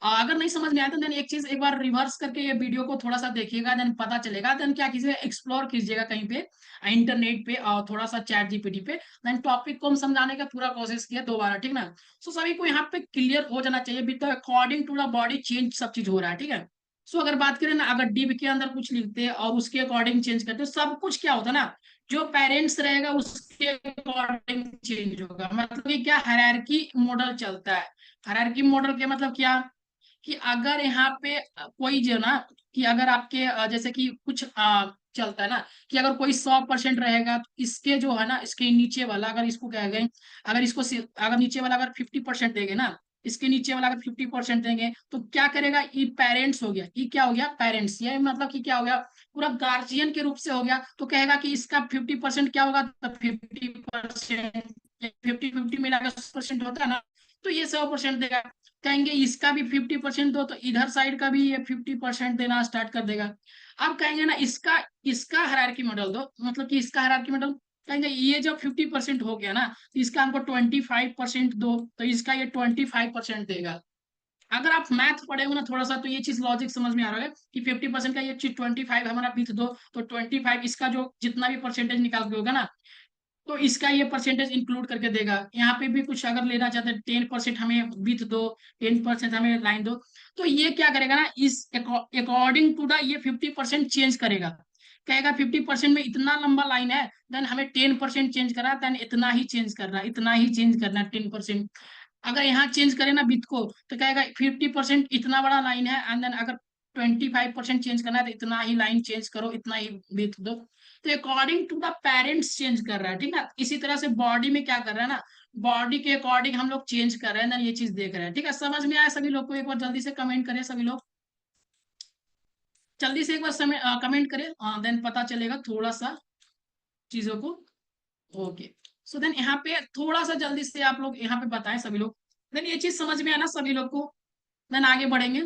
अगर नहीं समझ में आया तो देन एक चीज एक बार रिवर्स करके ये वीडियो को थोड़ा सा देखिएगा, देन पता चलेगा। देन क्या कीजिएगा, एक्सप्लोर कीजिएगा कहीं पे इंटरनेट पे, और थोड़ा सा चैट जीपीटी पे, देन टॉपिक को हम समझाने का पूरा कोशिश किया दोबारा, ठीक ना। सो सभी को यहाँ पे क्लियर हो जाना चाहिए, भी तो according to the body change सब चीज हो रहा है, ठीक है। सो अगर बात करें ना, अगर डिब के अंदर कुछ लिखते हैं और उसके अकॉर्डिंग चेंज करते हैं, सब कुछ क्या होता है ना, जो पेरेंट्स रहेगा उसके अकॉर्डिंग चेंज होगा, मतलब कि क्या हायरार्की मॉडल चलता है। हायरार्की मॉडल के मतलब क्या, कि अगर यहाँ पे कोई जो ना, कि अगर आपके जैसे कि कुछ चलता है ना, कि अगर कोई 100% रहेगा, तो इसके जो है ना, इसके नीचे वाला, अगर इसको क्या गए, अगर इसको अगर नीचे वाला अगर 50% देंगे ना, इसके नीचे वाला अगर 50% देंगे, तो क्या करेगा, ये पेरेंट्स हो गया, ये क्या हो गया, पेरेंट्स, ये मतलब कि क्या हो गया, पूरा गार्जियन के रूप से हो गया। तो कहेगा कि इसका 50% क्या होगा, तो 50%, 50-50 मिला के 100% होता है ना, तो ये 100% देगा। कहेंगे इसका भी 50% दो, तो इधर साइड का भी ये 50% देना स्टार्ट कर देगा। अब कहेंगे ना इसका इसका हायरार्की मॉडल दो, मतलब कि इसका हायरार्की मॉडल, कहेंगे ये जब 50% हो गया ना, तो इसका हमको 25% दो, तो इसका ये 25% देगा। अगर आप मैथ पढ़े हो ना थोड़ा सा, तो ये चीज लॉजिक समझ में आ रहा है कि 50% का ये चीज 25 हमारा बीत दो, तो 25 इसका जो जितना भी परसेंटेज निकाल के होगा ना, तो इसका ये परसेंटेज इंक्लूड करके देगा। यहाँ पे भी कुछ अगर लेना चाहते हैं, 10% हमें विथ दो, 10% हमें लाइन दो, तो ये क्या करेगा ना, इस अकॉर्डिंग टू द ये 50% चेंज करेगा। कहेगा 50% में इतना लंबा लाइन है, देन हमें 10% चेंज करना है, देन इतना ही चेंज करना है, इतना ही चेंज करना है, 10%। अगर यहाँ चेंज करें ना विथ को, तो कहेगा 50% इतना बड़ा लाइन है, एंड देन अगर 25% चेंज करना है, तो इतना ही लाइन चेंज करो, इतना ही विथ दो। तो according to the parents change कर रहा है, ठीक है। इसी तरह से बॉडी में क्या कर रहा है ना, बॉडी के अकॉर्डिंग हम लोग चेंज कर रहे हैं ना, ये चीज देख रहे हैं, ठीक है। समझ में आया सभी लोग को? एक बार जल्दी से कमेंट करें सभी लोग, जल्दी से एक बार समय कमेंट करें, देन पता चलेगा थोड़ा सा चीजों को। ओके, सो देन यहाँ पे थोड़ा सा जल्दी से आप लोग यहाँ पे बताएं सभी लोग, देन ये चीज समझ में आना सभी लोग को, देन आगे बढ़ेंगे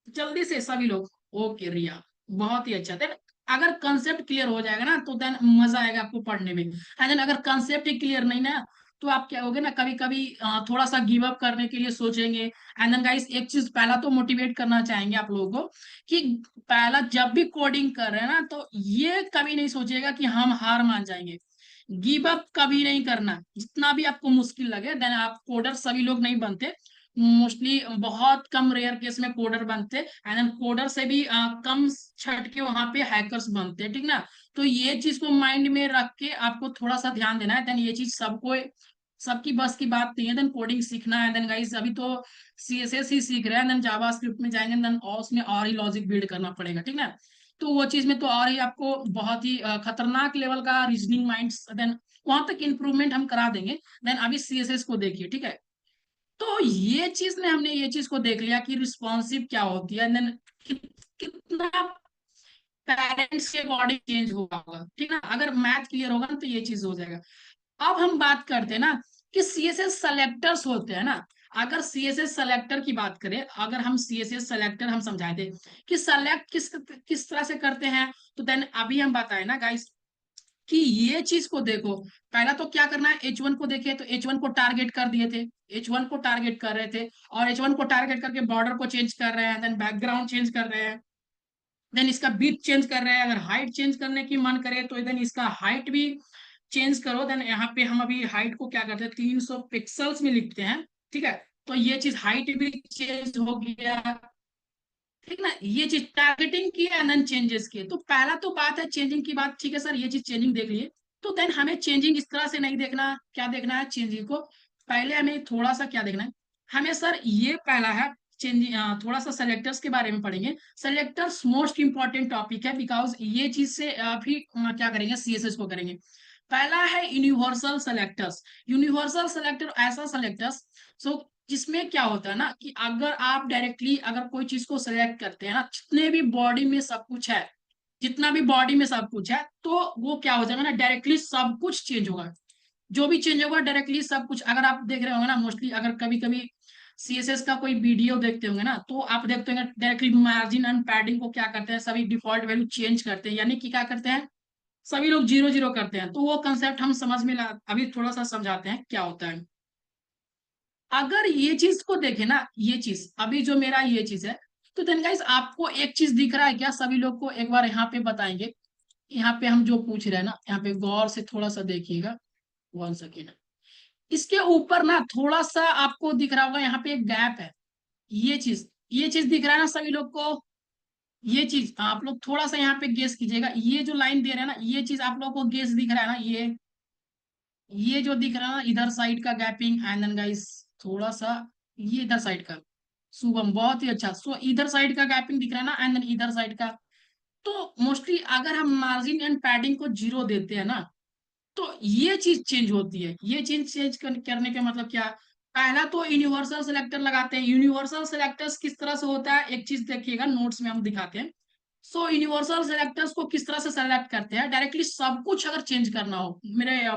जल्दी से सभी लोग। ओके रिया, बहुत ही अच्छा। देन अगर कंसेप्ट क्लियर हो जाएगा ना, तो देन मजा आएगा आपको पढ़ने में। एंड देन अगर कंसेप्ट ही क्लियर नहीं ना, तो आप क्या होगे ना, कभी कभी थोड़ा सा गिव अप करने के लिए सोचेंगे। एंड देन गाइस एक चीज पहला तो मोटिवेट करना चाहेंगे आप लोगों को, कि पहला जब भी कोडिंग कर रहे हैं ना, तो ये कभी नहीं सोचिएगा कि हम हार मान जाएंगे। गिव अप कभी नहीं करना, जितना भी आपको मुश्किल लगे। देन आप कोडर सभी लोग नहीं बनते, मोस्टली बहुत कम रेयर केस में कोडर बनते, एंड देन कोडर से भी कम छट के वहां पे हैकर्स बनते हैं, ठीक ना। तो ये चीज को माइंड में रख के आपको थोड़ा सा ध्यान देना है। देन ये चीज सबको, सबकी बस की बात नहीं है। देन कोडिंग सीखना है, देन गाइस अभी तो CSS ही सीख रहे हैं, देन जावा स्क्रिप्ट में जाएंगे, देन और उसमें और ही लॉजिक बिल्ड करना पड़ेगा, ठीक ना। तो वो चीज में तो और ही आपको बहुत ही खतरनाक लेवल का रीजनिंग माइंड्स, देन वहां तक इंप्रूवमेंट हम करा देंगे। देन अभी CSS को देखिए, ठीक है। तो ये चीज ने हमने ये चीज को देख लिया कि रिस्पॉन्सिव क्या होती है, देन कितना पेरेंट्स के अकॉर्डिंग चेंज हुआ होगा, ठीक ना। अगर मैथ क्लियर होगा ना तो ये चीज हो जाएगा। अब हम बात करते हैं ना कि सीएसएस सेलेक्टर्स होते हैं ना। अगर सीएसएस सेलेक्टर की बात करें, अगर हम सीएसएस सेलेक्टर हम समझाए थे कि सेलेक्ट किस किस तरह से करते हैं, तो देन अभी हम बताए ना गाइस कि ये चीज को देखो। पहला तो क्या करना है, H1 को देखे तो H1 को टारगेट कर दिए थे, H1 को टारगेट कर रहे थे, और H1 को टारगेट करके बॉर्डर को चेंज कर रहे हैं, देन बैकग्राउंड चेंज कर रहे हैं, देन इसका बीट चेंज कर रहे हैं। अगर हाइट चेंज करने की मन करे तो देन इसका हाइट भी चेंज करो। देन यहाँ पे हम अभी हाइट को क्या करते हैं, 300 पिक्सल्स में लिखते हैं, ठीक है। तो ये चीज हाइट भी चेंज हो गया, ठीक ना। ये चीज टारगेटिंग की है, नन चेंजेस की। तो पहला तो बात है चेंजिंग की बात, ठीक है सर, ये चीज चेंजिंग देख लिए। तो देन हमें चेंजिंग इस तरह से नहीं देखना, क्या देखना है चेंजिंग को, पहले हमें थोड़ा सा क्या देखना है, हमें सर ये पहला है चेंजिंग। थोड़ा सा सेलेक्टर्स के बारे में पढ़ेंगे। सेलेक्टर्स मोस्ट इंपॉर्टेंट टॉपिक है, बिकॉज ये चीज से भी क्या करेंगे, सीएसएस को करेंगे। पहला है यूनिवर्सल सेलेक्टर्स। यूनिवर्सल सेलेक्टर ऐसा सेलेक्टर्स सो जिसमें क्या होता है ना कि अगर आप डायरेक्टली अगर कोई चीज को सिलेक्ट करते हैं ना, जितने भी बॉडी में सब कुछ है, जितना भी बॉडी में सब कुछ है, तो वो क्या हो जाएगा ना, डायरेक्टली सब कुछ चेंज होगा। जो भी चेंज होगा डायरेक्टली सब कुछ। अगर आप देख रहे होंगे ना, मोस्टली अगर कभी कभी सीएसएस का कोई वीडियो देखते होंगे ना, तो आप देखते होंगे डायरेक्टली मार्जिन एंड पैडिंग को क्या करते हैं, सभी डिफॉल्ट वैल्यू चेंज करते हैं, यानी कि क्या करते हैं, सभी लोग जीरो जीरो करते हैं। तो वो कंसेप्ट हम समझ में ला, अभी थोड़ा सा समझाते हैं क्या होता है। अगर ये चीज को देखे ना, ये चीज अभी जो मेरा ये चीज है, तो देन गाइस आपको एक चीज दिख रहा है क्या, सभी लोग को एक बार यहाँ पे बताएंगे। यहाँ पे हम जो पूछ रहे हैं ना, यहाँ पे गौर से थोड़ा सा देखिएगा, 1 सेकेंड। इसके ऊपर ना थोड़ा सा आपको दिख रहा होगा, यहाँ पे एक गैप है। ये चीज दिख रहा है ना सभी लोग को। ये चीज आप लोग थोड़ा सा यहाँ पे गेस कीजिएगा, ये जो लाइन दे रहे हैं ना, ये चीज आप लोग को गेस दिख रहा है ना, ये जो दिख रहा है ना इधर साइड का गैपिंग, एंड देन गाइस थोड़ा सा ये इधर साइड का। शुभम बहुत ही अच्छा। सो इधर साइड का गैपिंग दिख रहा है ना, एंड देन इधर साइड का। तो मोस्टली अगर हम मार्जिन एंड पैडिंग को जीरो देते हैं ना, तो ये चीज चेंज होती है। ये चीज चेंज करने का मतलब क्या, पहला तो यूनिवर्सल सिलेक्टर लगाते हैं। यूनिवर्सल सिलेक्टर्स किस तरह से होता है, एक चीज देखिएगा, नोट्स में हम दिखाते हैं। सो यूनिवर्सल सेलेक्टर्स को किस तरह से सेलेक्ट करते हैं, डायरेक्टली सब कुछ अगर चेंज करना हो मेरे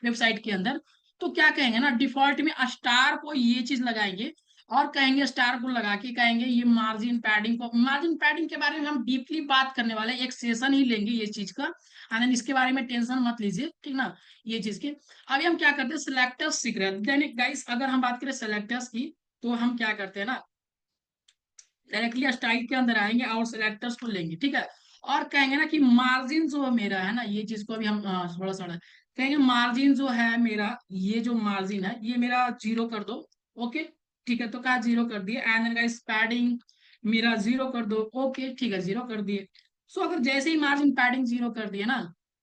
वेबसाइट के अंदर, तो क्या कहेंगे ना, डिफॉल्ट में स्टार को ये चीज लगाएंगे, और कहेंगे स्टार को लगा के कहेंगे ये मार्जिन पैडिंग को। मार्जिन पैडिंग के बारे में हम डीपली बात करने वाले हैं, एक सेशन ही लेंगे ये चीज का, एंड इसके बारे में टेंशन मत लीजिए, ठीक ना। ये चीज के अभी हम क्या करते हैं, सिलेक्टर्स सीख रहे हैं। दैनिक गाइस अगर हम बात करें सिलेक्टर्स की, तो हम क्या करते हैं ना, डायरेक्टली स्टाइल के अंदर आएंगे और सिलेक्टर्स को लेंगे, ठीक है। और कहेंगे ना कि मार्जिन जो मेरा है ना, ये चीज को अभी हम थोड़ा सा कहेंगे, मार्जिन जो है मेरा, ये जो मार्जिन है ये मेरा जीरो कर दो। ओके, ठीक है, तो कहा जीरो कर दिए। एंड गाइस पैडिंग मेरा जीरो कर दो। ओके, ठीक है, जीरो कर दिए। सो अगर जैसे ही मार्जिन पैडिंग जीरो कर दिए ना,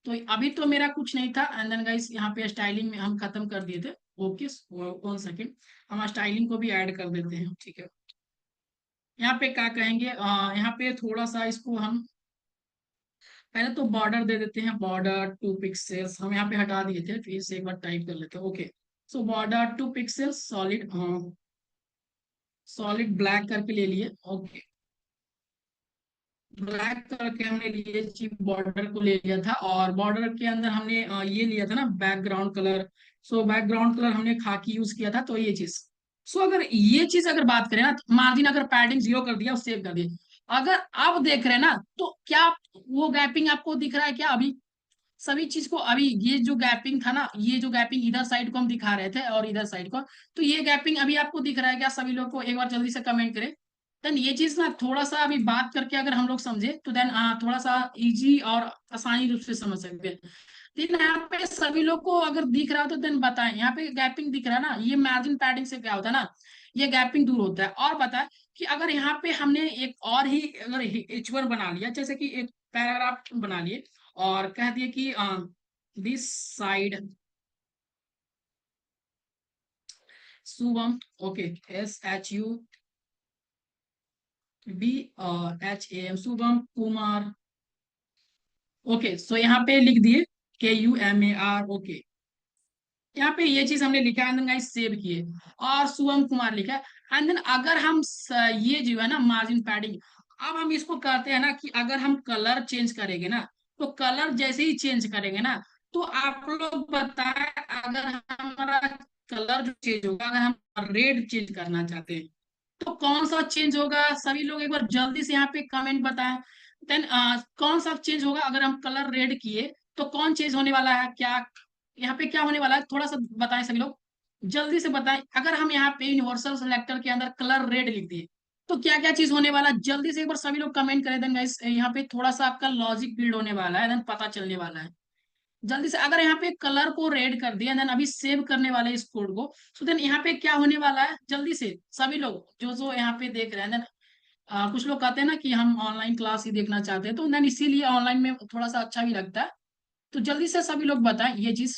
तो अभी तो मेरा कुछ नहीं था। एंड देन गाइस यहाँ पे स्टाइलिंग में हम खत्म कर दिए थे। ओके, 1 सेकेंड, हम स्टाइलिंग को भी ऐड कर देते हैं, ठीक है। यहाँ पे क्या कहेंगे, यहाँ पे थोड़ा सा इसको हम पहले तो बॉर्डर दे देते हैं, बॉर्डर 2 पिक्सेल्स हम यहाँ पे हटा दिए थे, फिर से एक बार टाइप कर लेते हैं। Okay, so border 2 pixels solid, solid black करके ले लिए। ओके, ब्लैक करके हमने लिए, चीप बॉर्डर को ले लिया था, और बॉर्डर के अंदर हमने ये लिया था ना background colour. So background colour हमने खाकी यूज किया था, तो ये चीज। सो अगर ये चीज अगर बात करें ना, मार्जिन अगर पैडिंग जीरो कर दिया और सेव कर दिया, अगर आप देख रहे हैं ना, तो क्या वो गैपिंग आपको दिख रहा है क्या अभी, सभी चीज को अभी ये जो गैपिंग था ना, ये जो गैपिंग इधर साइड को हम दिखा रहे थे और इधर साइड को, तो ये गैपिंग अभी आपको दिख रहा है क्या, सभी लोग को एक बार जल्दी से कमेंट करें। देन ये चीज ना थोड़ा सा अभी बात करके अगर हम लोग समझे, तो देन थोड़ा सा इजी और आसानी रूप से समझ सकते हैं। लेकिन यहाँ पे सभी लोग को अगर दिख रहा हो तो देन बताएं, यहाँ पे गैपिंग दिख रहा है ना, ये मार्जिन पैडिंग से क्या होता है ना, ये गैपिंग दूर होता है। और बताए कि अगर यहाँ पे हमने एक और ही अगर H1 बना लिया, जैसे कि एक पैराग्राफ बना लिए, और कह दिए कि this side Shubham, okay, SHUBHAM, Shubham Kumar. Okay, so यहाँ पे लिख दिए KUMAR। ओके, यहाँ पे ये चीज हमने लिखा है, एंड देन गाइस सेव किए, और शुभम कुमार लिखा है। एंड देन अगर हम ये जो है ना मार्जिन पैडिंग, अब हम इसको करते हैं ना कि अगर हम कलर चेंज करेंगे ना, तो कलर जैसे ही चेंज करेंगे ना, तो आप लोग बताएं, अगर हमारा कलर जो चेंज होगा, अगर हम रेड चेंज करना चाहते हैं तो कौन सा चेंज होगा? सभी लोग एक बार जल्दी से यहाँ पे कमेंट बताएं। देन कौन सा चेंज होगा अगर हम कलर रेड किए, तो कौन चेंज होने वाला है? क्या यहाँ पे क्या होने वाला है, थोड़ा सा बताएं सभी लोग, जल्दी से बताएं। अगर हम यहाँ पे यूनिवर्सल सेलेक्टर के अंदर कलर रेड लिख दिए, तो क्या क्या चीज होने वाला है? जल्दी से एक बार सभी लोग कमेंट करें। देन गाइस यहाँ पे थोड़ा सा आपका लॉजिक बिल्ड होने वाला है, देन पता चलने वाला है। जल्दी से अगर यहाँ पे कलर को रेड कर दिया, देन अभी सेव करने वाले इस कोड को, तो देन यहाँ पे क्या होने वाला है? जल्दी से सभी लोग जो जो यहाँ पे देख रहे हैं, देन कुछ लोग कहते हैं ना कि हम ऑनलाइन क्लास ही देखना चाहते हैं, तो देन इसीलिए ऑनलाइन में थोड़ा सा अच्छा भी लगता है। तो जल्दी से सभी लोग बताएं ये चीज,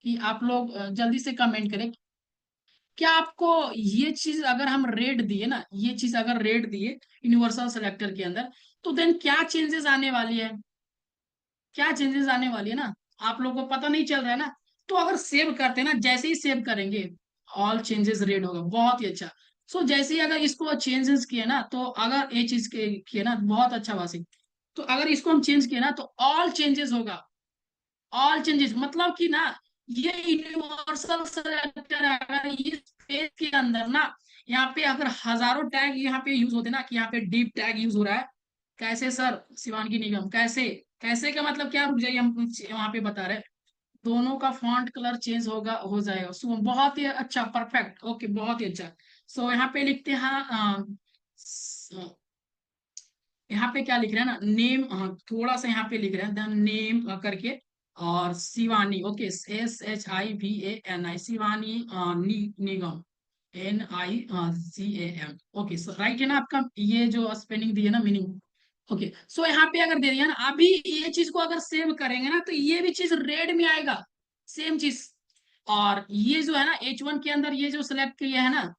कि आप लोग जल्दी से कमेंट करें। क्या आपको ये चीज अगर हम रेड दिए ना, ये चीज अगर रेड दिए यूनिवर्सल सेलेक्टर के अंदर, तो देन क्या चेंजेस आने वाली है? क्या चेंजेस आने वाली है ना, आप लोगों को पता नहीं चल रहा है ना? तो अगर सेव करते हैं ना, जैसे ही सेव करेंगे ऑल चेंजेस रेड होगा, बहुत ही अच्छा। सो जैसे ही अगर इसको चेंजेस किए ना, तो अगर ये चीज के किए ना, बहुत अच्छा वासी, तो अगर इसको हम चेंज किए ना, तो ऑल चेंजेस होगा। ऑल चेंजेस मतलब कि ना, ये यूनिवर्सल सेलेक्टर है। अगर इस पेज के अंदर ना, यहाँ पे अगर हजारों टैग यहाँ पे यूज होते ना, कि यहाँ पे डीप टैग यूज हो रहा है, कैसे सर शिवानगी निगम, कैसे? कैसे का मतलब क्या? रुक जाइए, हम वहां पे बता रहे हैं। दोनों का फॉन्ट कलर चेंज होगा, हो जाएगा। सो बहुत ही अच्छा, परफेक्ट, ओके, बहुत ही अच्छा। सो यहाँ पे लिखते हैं, यहाँ पे क्या लिख रहे हैं ना, नेम, थोड़ा सा यहाँ पे लिख रहे हैं द नेम करके, और शिवानी, ओके, SHIVANI, शिवानी निगम, NICAM, ओके, सो राइट है ना आपका? ये जो स्पेलिंग दी है ना, मीनिंग, ओके। सो यहाँ पे अगर दे दिया ना, अभी ये चीज को अगर सेव करेंगे ना, तो ये भी चीज रेड में आएगा, सेम चीज। और ये जो है ना H1 के अंदर ये जो सिलेक्ट किया है ना,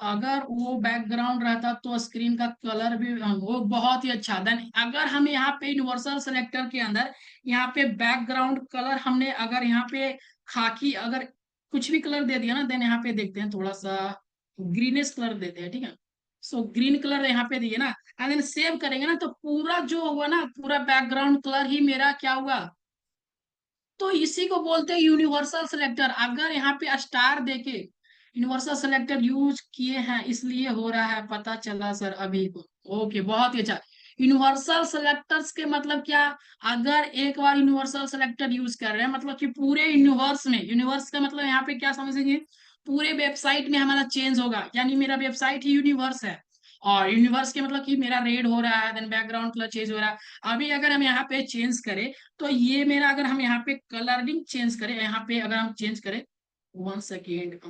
अगर वो बैकग्राउंड रहता तो स्क्रीन का कलर भी वो बहुत ही अच्छा। देन अगर हम यहाँ पे यूनिवर्सल सेलेक्टर के अंदर यहाँ पे बैकग्राउंड कलर हमने अगर यहाँ पे खाकी, अगर कुछ भी कलर दे दिया ना, देन यहाँ पे देखते हैं थोड़ा सा ग्रीनिश कलर देते हैं, ठीक है। सो ग्रीन कलर यहाँ पे दिए ना, एंड देन सेव करेंगे ना, तो पूरा जो हुआ ना, पूरा बैकग्राउंड कलर ही मेरा क्या हुआ? तो इसी को बोलते हैं यूनिवर्सल सिलेक्टर। अगर यहाँ पे स्टार देके यूनिवर्सल सिलेक्टर यूज किए हैं, इसलिए हो रहा है, पता चला सर अभी को। ओके, बहुत ही अच्छा। यूनिवर्सल सिलेक्टर्स के मतलब क्या? अगर एक बार यूनिवर्सल सिलेक्टर यूज कर रहे हैं, मतलब कि पूरे यूनिवर्स में, यूनिवर्स का मतलब यहाँ पे क्या समझेंगे? पूरे वेबसाइट में हमारा चेंज होगा, यानी मेरा वेबसाइट ही यूनिवर्स है। और यूनिवर्स के मतलब कि मेरा रेड हो रहा है, देन बैकग्राउंड कलर चेंज हो रहा है। अभी अगर हम यहाँ पे चेंज करें, तो ये मेरा, अगर हम यहाँ पे कलरिंग चेंज करें, यहाँ पे अगर हम चेंज करें, 1 सेकेंड,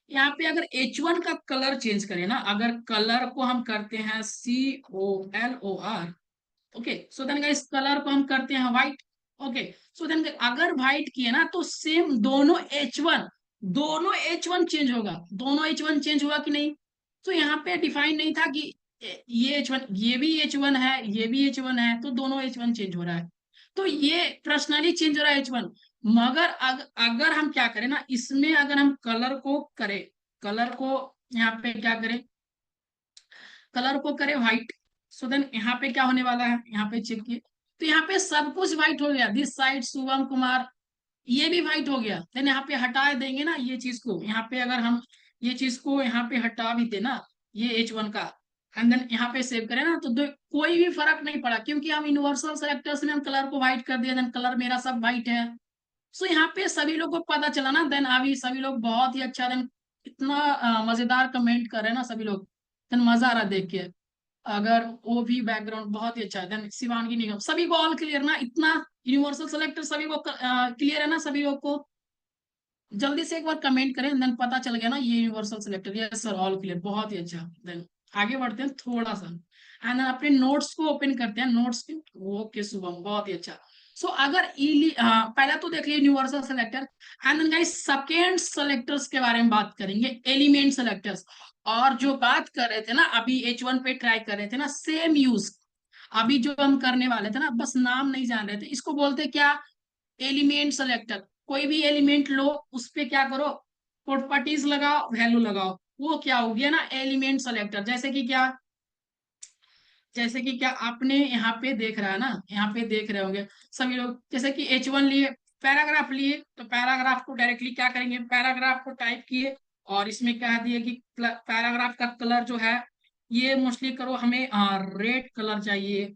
यहाँ पे अगर H1 का कलर चेंज करें ना, अगर कलर को हम करते हैं COLOR, ओके, सो देन इस कलर को हम करते हैं व्हाइट, ओके। सो देन अगर व्हाइट किए ना, तो सेम दोनों H1 चेंज होगा। दोनों H1 चेंज हुआ कि नहीं? तो यहाँ पे डिफाइन नहीं था कि ये H1, ये भी H1 है, ये भी H1 है, तो दोनों H1 चेंज हो रहा है। तो ये पर्सनली चेंज हो रहा है H1। मगर अगर हम क्या करें ना, इसमें अगर हम कलर को करें, कलर को यहाँ पे क्या करें, कलर को करें व्हाइट, सो देन यहाँ पे क्या होने वाला है? यहाँ पे चेक किए, तो यहाँ पे सब कुछ व्हाइट हो गया। दिस साइड शुभम कुमार, ये भी व्हाइट हो गया। देन यहाँ पे हटा देंगे ना ये चीज को, यहाँ पे अगर हम ये चीज को यहाँ पे हटा भी दे ना, ये H1 का, एंड देन यहाँ पे सेव करें ना, तो कोई भी फर्क नहीं पड़ा, क्योंकि हम यूनिवर्सल सेलेक्टर्स में हम कलर को व्हाइट कर दिया, देन कलर मेरा सब व्हाइट है। सो यहाँ पे सभी लोग को पता चला ना, देन अभी सभी लोग बहुत ही अच्छा, देन इतना मजेदार कमेंट कर रहे हैं ना सभी लोग, देन मजा आ रहा है देख के। अगर वो भी बैकग्राउंड बहुत ही अच्छा है, देन शिवानगी निगम, सभी को ऑल क्लियर ना? इतना यूनिवर्सल सेलेक्टर सभी को क्लियर है ना सभी लोग को? जल्दी से एक बार कमेंट करें, देन पता चल गया ना ये universal selector, yes sir, all clear, बहुत ही अच्छा। देन आगे बढ़ते हैं थोड़ा सा, एंड देन अपने नोट्स को ओपन करते हैं, नोट्स की, ओके शुभम, बहुत ही अच्छा। सो अगर पहला तो देख लिया universal selector, and then guys second selectors के बारे में बात करेंगे, एलिमेंट सेलेक्टर्स। और जो बात कर रहे थे ना, अभी H1 पे ट्राई कर रहे थे ना, सेम यूज अभी जो हम करने वाले थे ना, बस नाम नहीं जान रहे थे, इसको बोलते क्या? एलिमेंट सेलेक्टर, कोई भी एलिमेंट लो, उस पे क्या करो, प्रॉपर्टीज लगाओ, वैल्यू लगाओ, वो क्या हो गया ना एलिमेंट सेलेक्टर। जैसे कि क्या आपने यहाँ पे देख रहा है ना, यहाँ पे देख रहे होंगे सभी लोग, जैसे कि H1 लिए, पैराग्राफ लिए, तो पैराग्राफ को डायरेक्टली क्या करेंगे, पैराग्राफ को टाइप किए और इसमें कह दिए कि पैराग्राफ का कलर जो है ये मोस्टली करो, हमें रेड कलर चाहिए।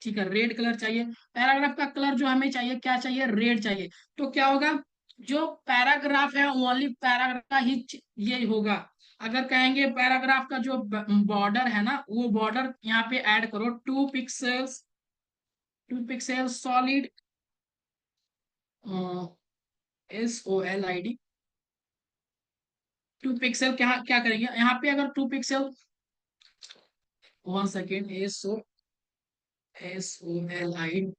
ठीक है, रेड कलर चाहिए। पैराग्राफ का कलर जो हमें चाहिए, क्या चाहिए, रेड चाहिए। तो क्या होगा, जो पैराग्राफ है ओनली पैराग्राफ का ही ये होगा। अगर कहेंगे पैराग्राफ का जो बॉर्डर है ना, वो बॉर्डर यहाँ पे ऐड करो 2 pixels, 2 pixel solid, SOLID 2 pixel. क्या क्या करेंगे यहाँ पे, अगर 2 पिक्सल, 1 सेकेंड, SOLID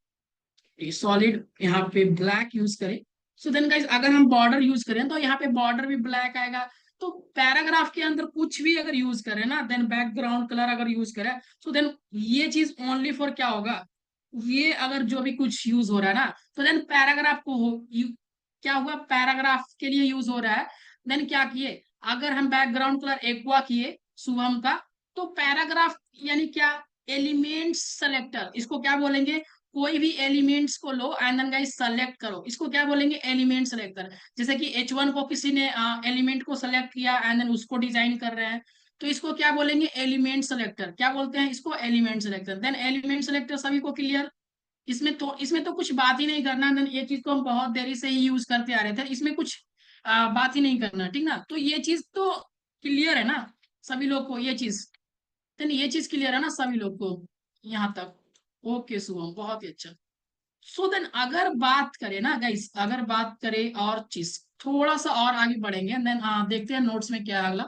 सॉलिड यहाँ पे ब्लैक यूज करें। सो देन गाइस, अगर हम बॉर्डर यूज करें तो यहाँ पे बॉर्डर भी ब्लैक आएगा। तो पैराग्राफ के अंदर कुछ भी अगर यूज करें ना, देन बैकग्राउंड कलर अगर यूज करें, सो देन ये चीज ओनली फॉर क्या होगा, ये अगर जो भी कुछ यूज हो रहा है ना, तो देन पैराग्राफ को क्या हुआ, पैराग्राफ के लिए यूज हो रहा है। देन क्या किए, अगर हम बैकग्राउंड कलर एक्वा किए शुभम का, तो पैराग्राफ यानी क्या, एलिमेंट्स सेलेक्टर, इसको क्या बोलेंगे, कोई भी एलिमेंट्स को लो एंड देन गाइस सेलेक्ट करो, इसको क्या बोलेंगे, एलिमेंट सेलेक्टर। जैसे कि H1 को किसी ने एलिमेंट को सेलेक्ट किया एंड देन उसको डिजाइन कर रहे हैं, तो इसको क्या बोलेंगे, एलिमेंट सेलेक्टर। क्या बोलते हैं इसको, element selector. Then element selector सभी को क्लियर, इसमें तो कुछ बात ही नहीं करना। देन ये चीज तो हम बहुत देरी से ही यूज करते आ रहे थे, इसमें कुछ बात ही नहीं करना, ठीक ना। तो ये चीज तो क्लियर है ना सभी लोग को, ये चीज, देन ये चीज क्लियर है ना सभी लोग को यहाँ तक। ओके शुभम, बहुत ही अच्छा। सो देन अगर बात करें ना गाइस, अगर बात करें और चीज, थोड़ा सा और आगे बढ़ेंगे, देन देखते हैं नोट्स में क्या है अगला।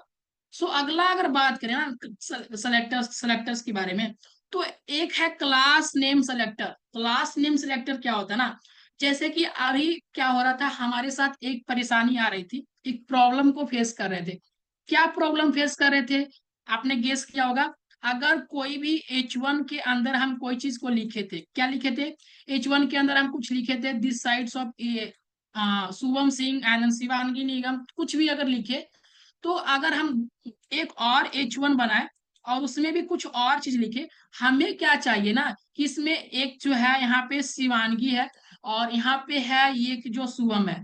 सो अगला अगर बात करें ना सेलेक्टर्स के बारे में, तो एक है class name selector. Class name selector क्या होता है ना, जैसे कि अभी क्या हो रहा था, हमारे साथ एक परेशानी आ रही थी, एक प्रॉब्लम को फेस कर रहे थे। क्या प्रॉब्लम फेस कर रहे थे, आपने गेस किया होगा। अगर कोई भी H1 के अंदर हम कोई चीज को लिखे थे, क्या लिखे थे, H1 के अंदर हम कुछ लिखे थे, this sides of a Shubham Singh and Shivangi Nigam, कुछ भी अगर लिखे, तो अगर हम एक और H1 बनाए और उसमें भी कुछ और चीज लिखे, हमें क्या चाहिए ना, कि इसमें एक जो है यहाँ पे शिवांगी है और यहाँ पे है ये कि जो शुभम है,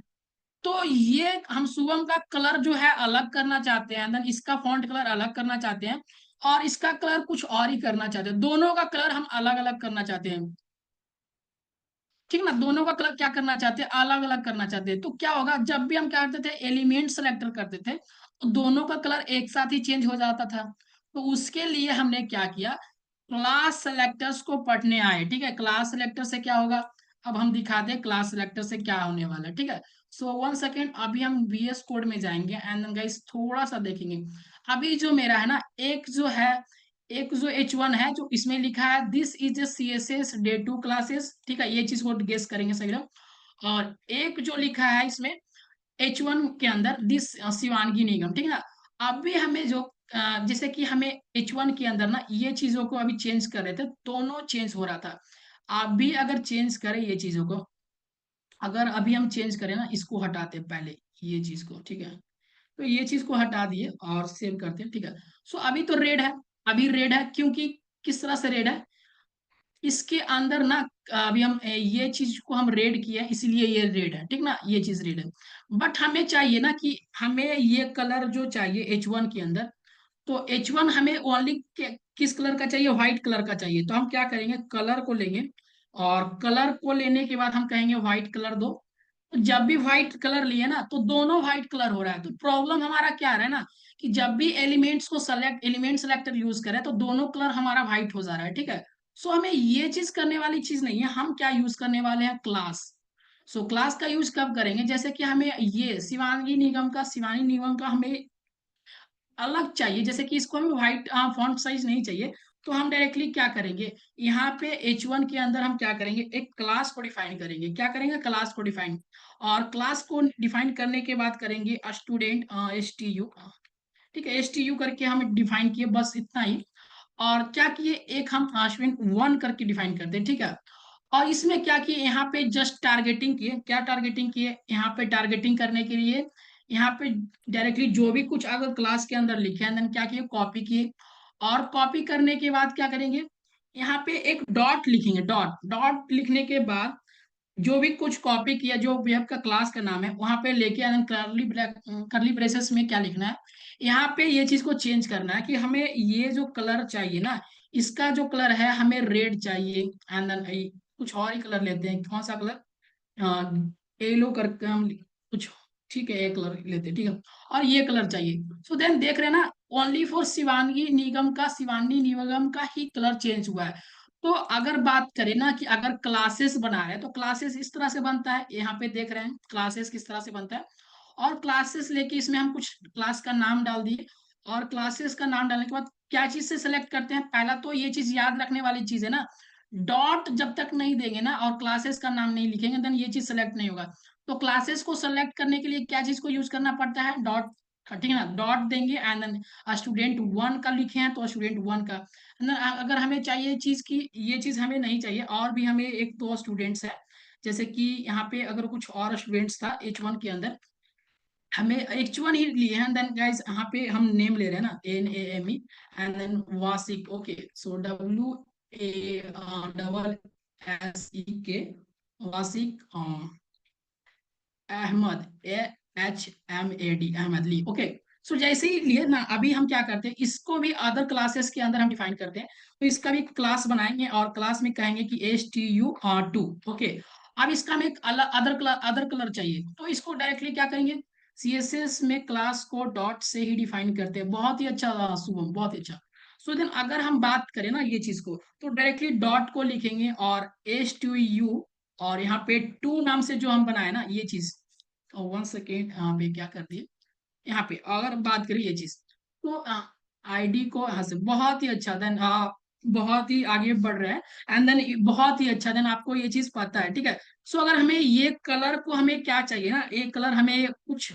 तो ये हम शुभम का कलर जो है अलग करना चाहते हैं, देन इसका फॉन्ट कलर अलग करना चाहते हैं और इसका कलर कुछ और ही करना चाहते हैं, दोनों का कलर हम अलग अलग करना चाहते हैं। ठीक ना, दोनों का कलर क्या करना चाहते हैं, अलग अलग करना चाहते हैं। तो क्या होगा, जब भी हम क्या करते थे, एलिमेंट सेलेक्टर करते थे, तो दोनों का कलर एक साथ ही चेंज हो जाता था। तो उसके लिए हमने क्या किया, क्लास सेलेक्टर्स को पढ़ने आए। ठीक है, क्लास सेलेक्टर से क्या होगा, अब हम दिखाते हैं क्लास सेलेक्टर से क्या होने वाला है। ठीक है, सो 1 सेकेंड, अभी हम VS कोड में जाएंगे एंड गाइस थोड़ा सा देखेंगे। अभी जो मेरा है ना, एक जो H1 है, जो इसमें लिखा है this is CSS day 2 classes, ठीक है, ये चीज को गेस करेंगे सही लोग। और एक जो लिखा है इसमें H1 के अंदर दिस शिवानगी निगम, ठीक है ना। अभी हमें जो जैसे कि हमें H1 के अंदर ना ये चीजों को अभी चेंज कर रहे थे, दोनों चेंज हो रहा था। अभी अगर चेंज करें ये चीजों को, अगर अभी हम चेंज करें ना, इसको हटाते हैं पहले, ये चीज को, ठीक है, तो ये चीज को हटा दिए और सेव करते हैं। ठीक है, सो अभी तो रेड है, अभी रेड है क्योंकि किस तरह से रेड है, इसके अंदर ना अभी हम ये चीज को हम रेड किया है, इसलिए ये रेड है, ठीक ना, ये चीज रेड है। बट हमें चाहिए ना कि हमें ये कलर जो चाहिए H1 के अंदर, तो H1 हमें ओनली किस कलर का चाहिए, व्हाइट कलर का चाहिए। तो हम क्या करेंगे, कलर को लेंगे और कलर को लेने के बाद हम कहेंगे व्हाइट कलर दो। तो जब भी व्हाइट कलर लिए ना, तो दोनों व्हाइट कलर हो रहा है। तो प्रॉब्लम हमारा क्या है ना, कि जब भी एलिमेंट सेलेक्टर यूज करें, तो दोनों कलर हमारा व्हाइट हो जा रहा है। ठीक है, सो हमें ये चीज करने वाली चीज नहीं है, हम क्या यूज करने वाले हैं, क्लास। सो क्लास का यूज कब करेंगे, जैसे कि हमें ये शिवानी निगम का हमें अलग चाहिए, जैसे कि इसको हमें व्हाइट फॉन्ट साइज नहीं चाहिए, तो हम डायरेक्टली क्या करेंगे, यहाँ पे H1 के अंदर हम क्या करेंगे, एक क्लास को डिफाइन करेंगे। क्या करेंगे, क्लास को डिफाइन, और क्लास को डिफाइन करने के बाद करेंगे स्टूडेंट STU। ठीक है, STU करके हम डिफाइन किए, बस इतना ही। और क्या किए, एक हम स्टूडेंट 1 करके डिफाइन करते हैं। ठीक है, और इसमें क्या किए, यहाँ पे जस्ट टारगेटिंग किए। क्या टारगेटिंग किए, यहाँ पे टारगेटिंग करने के लिए यहाँ पे डायरेक्टली जो भी कुछ अगर क्लास के अंदर लिखे हैं देन क्या किए, कॉपी किए। और कॉपी करने के बाद क्या करेंगे, यहाँ पे एक डॉट लिखेंगे। डॉट डॉट लिखने के बाद जो भी कुछ कॉपी किया, जो भी आपका क्लास का नाम है वहां पे लेके आना। करली ब्रेसेस में क्या लिखना है, यहाँ पे ये चीज को चेंज करना है कि हमें ये जो कलर चाहिए ना, इसका जो कलर है हमें रेड चाहिए। एंड देन कुछ और ही कलर लेते हैं, कौन सा कलर, येलो करके हम कुछ, ठीक है एक कलर लेते हैं, ठीक है। और ये कलर चाहिए। सो देन देख रहे हैं ना, ओनली फॉर शिवानी निगम का ही कलर चेंज हुआ है। तो अगर बात करें ना कि अगर क्लासेस बना रहे हैं तो क्लासेस इस तरह से बनता है, यहाँ पे देख रहे हैं क्लासेस किस तरह से बनता है। और क्लासेस लेके इसमें हम कुछ क्लास का नाम डाल दिए। और क्लासेस का नाम डालने के बाद क्या चीज से सिलेक्ट करते हैं, पहला तो ये चीज याद रखने वाली चीज है ना, डॉट जब तक नहीं देंगे ना और क्लासेस का नाम नहीं लिखेंगे देन ये चीज सेलेक्ट नहीं होगा। तो क्लासेस को सेलेक्ट करने के लिए क्या चीज को यूज करना पड़ता है, डॉट। ठीक है ना, डॉट देंगे एंड देन स्टूडेंट वन का लिखे हैं तो स्टूडेंट वन का। अगर हमें चाहिए चीज की, ये चीज हमें नहीं चाहिए और भी हमें एक दो स्टूडेंट्स है, जैसे कि यहाँ पे अगर कुछ और स्टूडेंट्स था H1 के अंदर, हमें H1 ही लिए हैं देन गाइस यहाँ पे हम नेम ले रहे हैं ना, NAME and then Wasik. Okay, so WASSEK, Wasik Ahmad, AHMAD, Ahmad ली। ओके, सो जैसे ही लिए ना, अभी हम क्या करते हैं, इसको भी अदर क्लासेस के अंदर हम डिफाइन करते हैं। तो इसका भी क्लास बनाएंगे और क्लास में कहेंगे कि STU2। ओके, अब इसका हमें एक अदर कलर चाहिए, तो इसको डायरेक्टली क्या करेंगे, CSS में क्लास को डॉट से ही डिफाइन करते हैं। बहुत ही अच्छा शुभम, बहुत ही अच्छा। सो देन अगर हम बात करें ना ये चीज को, तो डायरेक्टली डॉट को लिखेंगे और STU, और यहाँ पे टू नाम से जो हम बनाए ना ये चीज, वन सेकेंड यहाँ पे क्या कर दिए, यहाँ पे अगर बात करें ये चीज, तो ID को यहाँ से बहुत ही अच्छा, देन बहुत ही आगे बढ़ रहा है। एंड देन बहुत ही अच्छा, देन आपको ये चीज पता है, ठीक है। सो अगर हमें ये कलर को हमें क्या चाहिए ना, एक कलर हमें कुछ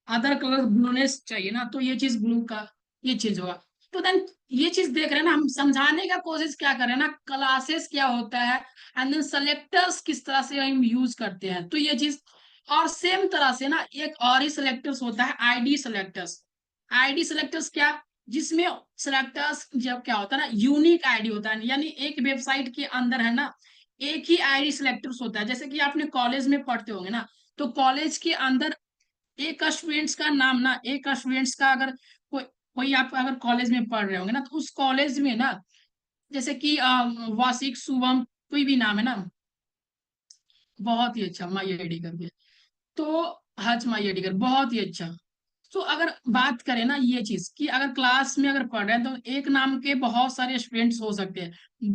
अदर कलर ब्लूनेस चाहिए ना, तो ये चीज ब्लू का ये चीज होगा। तो देन ये चीज देख रहे हैं ना, हम समझाने का कोशिश क्या कर रहे हैं ना, क्लासेस क्या होता है एंड देन सेलेक्टर्स किस तरह से हम यूज करते हैं, तो ये चीज। और सेम तरह से ना एक और ही सेलेक्टर्स होता है, आईडी सेलेक्टर्स। आईडी सेलेक्टर्स क्या, जिसमें सेलेक्टर्स जब क्या होता है ना, यूनिक आईडी होता है, यानी एक वेबसाइट के अंदर है ना एक ही आईडी सेलेक्टर्स होता है। जैसे कि आपने कॉलेज में पढ़ते होंगे ना, तो कॉलेज के अंदर एक स्टूडेंट्स का नाम ना, एक स्टूडेंट्स का अगर कोई आप अगर कॉलेज में पढ़ रहे होंगे ना, तो उस कॉलेज में ना जैसे कि वासिक, शुभम, कोई भी नाम है ना, बहुत ही अच्छा माई आईडी करके, तो हज माई आईडी कर, बहुत ही अच्छा। तो अगर बात करें ना ये चीज कि अगर क्लास में अगर पढ़ रहे हैं तो एक नाम के बहुत सारे स्टूडेंट्स हो सकते हैं,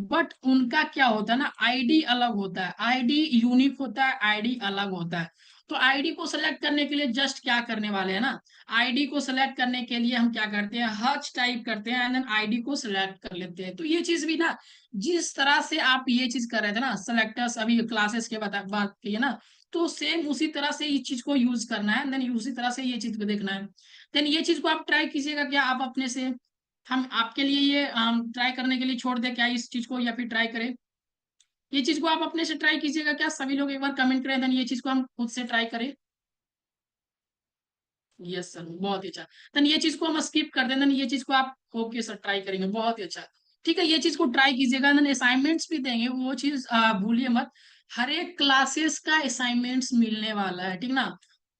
बट उनका क्या होता है ना, आईडी अलग होता है, आईडी यूनिक होता है, आईडी अलग होता है। तो आईडी को सेलेक्ट करने के लिए जस्ट क्या करने वाले हैं ना, आईडी को सेलेक्ट करने के लिए हम क्या करते हैं, हच टाइप करते हैं एंड देन आईडी को सिलेक्ट कर लेते हैं। तो ये चीज भी ना, जिस तरह से आप ये चीज कर रहे थे ना, सेलेक्टर्स अभी क्लासेस के बात की है ना, तो सेम उसी तरह से इस चीज को यूज करना है, देन उसी तरह से ये चीज को देखना है। देन ये चीज को आप ट्राई कीजिएगा, क्या आप अपने से, हम आपके लिए ये ट्राई करने के लिए छोड़ दे क्या इस चीज को, या फिर ट्राई करें ये चीज को, आप अपने से ट्राई कीजिएगा क्या, सभी लोग एक बार कमेंट करें देन ये चीज को हम खुद से ट्राई करें। यस सर, बहुत ही अच्छा। देन ये चीज को हम स्किप कर दें, देन ये चीज को आप ओके सर ट्राई करेंगे, बहुत ही अच्छा। ठीक है, ये चीज को ट्राई कीजिएगा, देन असाइनमेंट्स भी देंगे, वो चीज भूलिए मत। हर एक क्लासेस का असाइनमेंट्स मिलने वाला है, ठीक ना।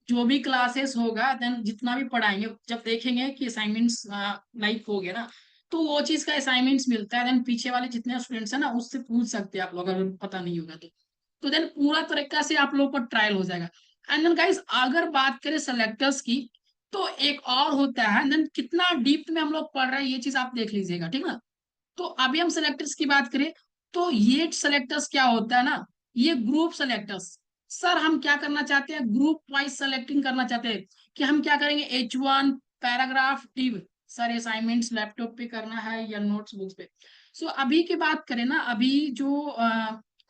जो भी क्लासेस होगा देन जितना भी पढ़ाएंगे, जब देखेंगे कि असाइनमेंट्स लाइक हो गया ना, तो वो चीज का असाइनमेंट्स मिलता है, देन पीछे वाले जितने स्टूडेंट्स हैं ना उससे पूछ सकते हैं आप लोग, अगर पता नहीं होगा तो देन पूरा तरीका से आप लोग को ट्रायल हो जाएगा। एंड देन गाइस अगर बात करें सेलेक्टर्स की, तो एक और होता है देन, कितना डीप में हम लोग पढ़ रहे हैं ये चीज आप देख लीजिएगा, ठीक ना। तो अभी हम सेलेक्टर्स की बात करें, तो ये सेलेक्टर्स क्या होता है ना, ये ग्रुप सेलेक्टर्स। सर हम क्या करना चाहते हैं, ग्रुप वाइज सेलेक्टिंग करना चाहते हैं, कि हम क्या करेंगे, H1 paragraph div, sir assignments laptop पे करना है या नोट्स बुक्स पे। सो अभी की बात करें ना, अभी जो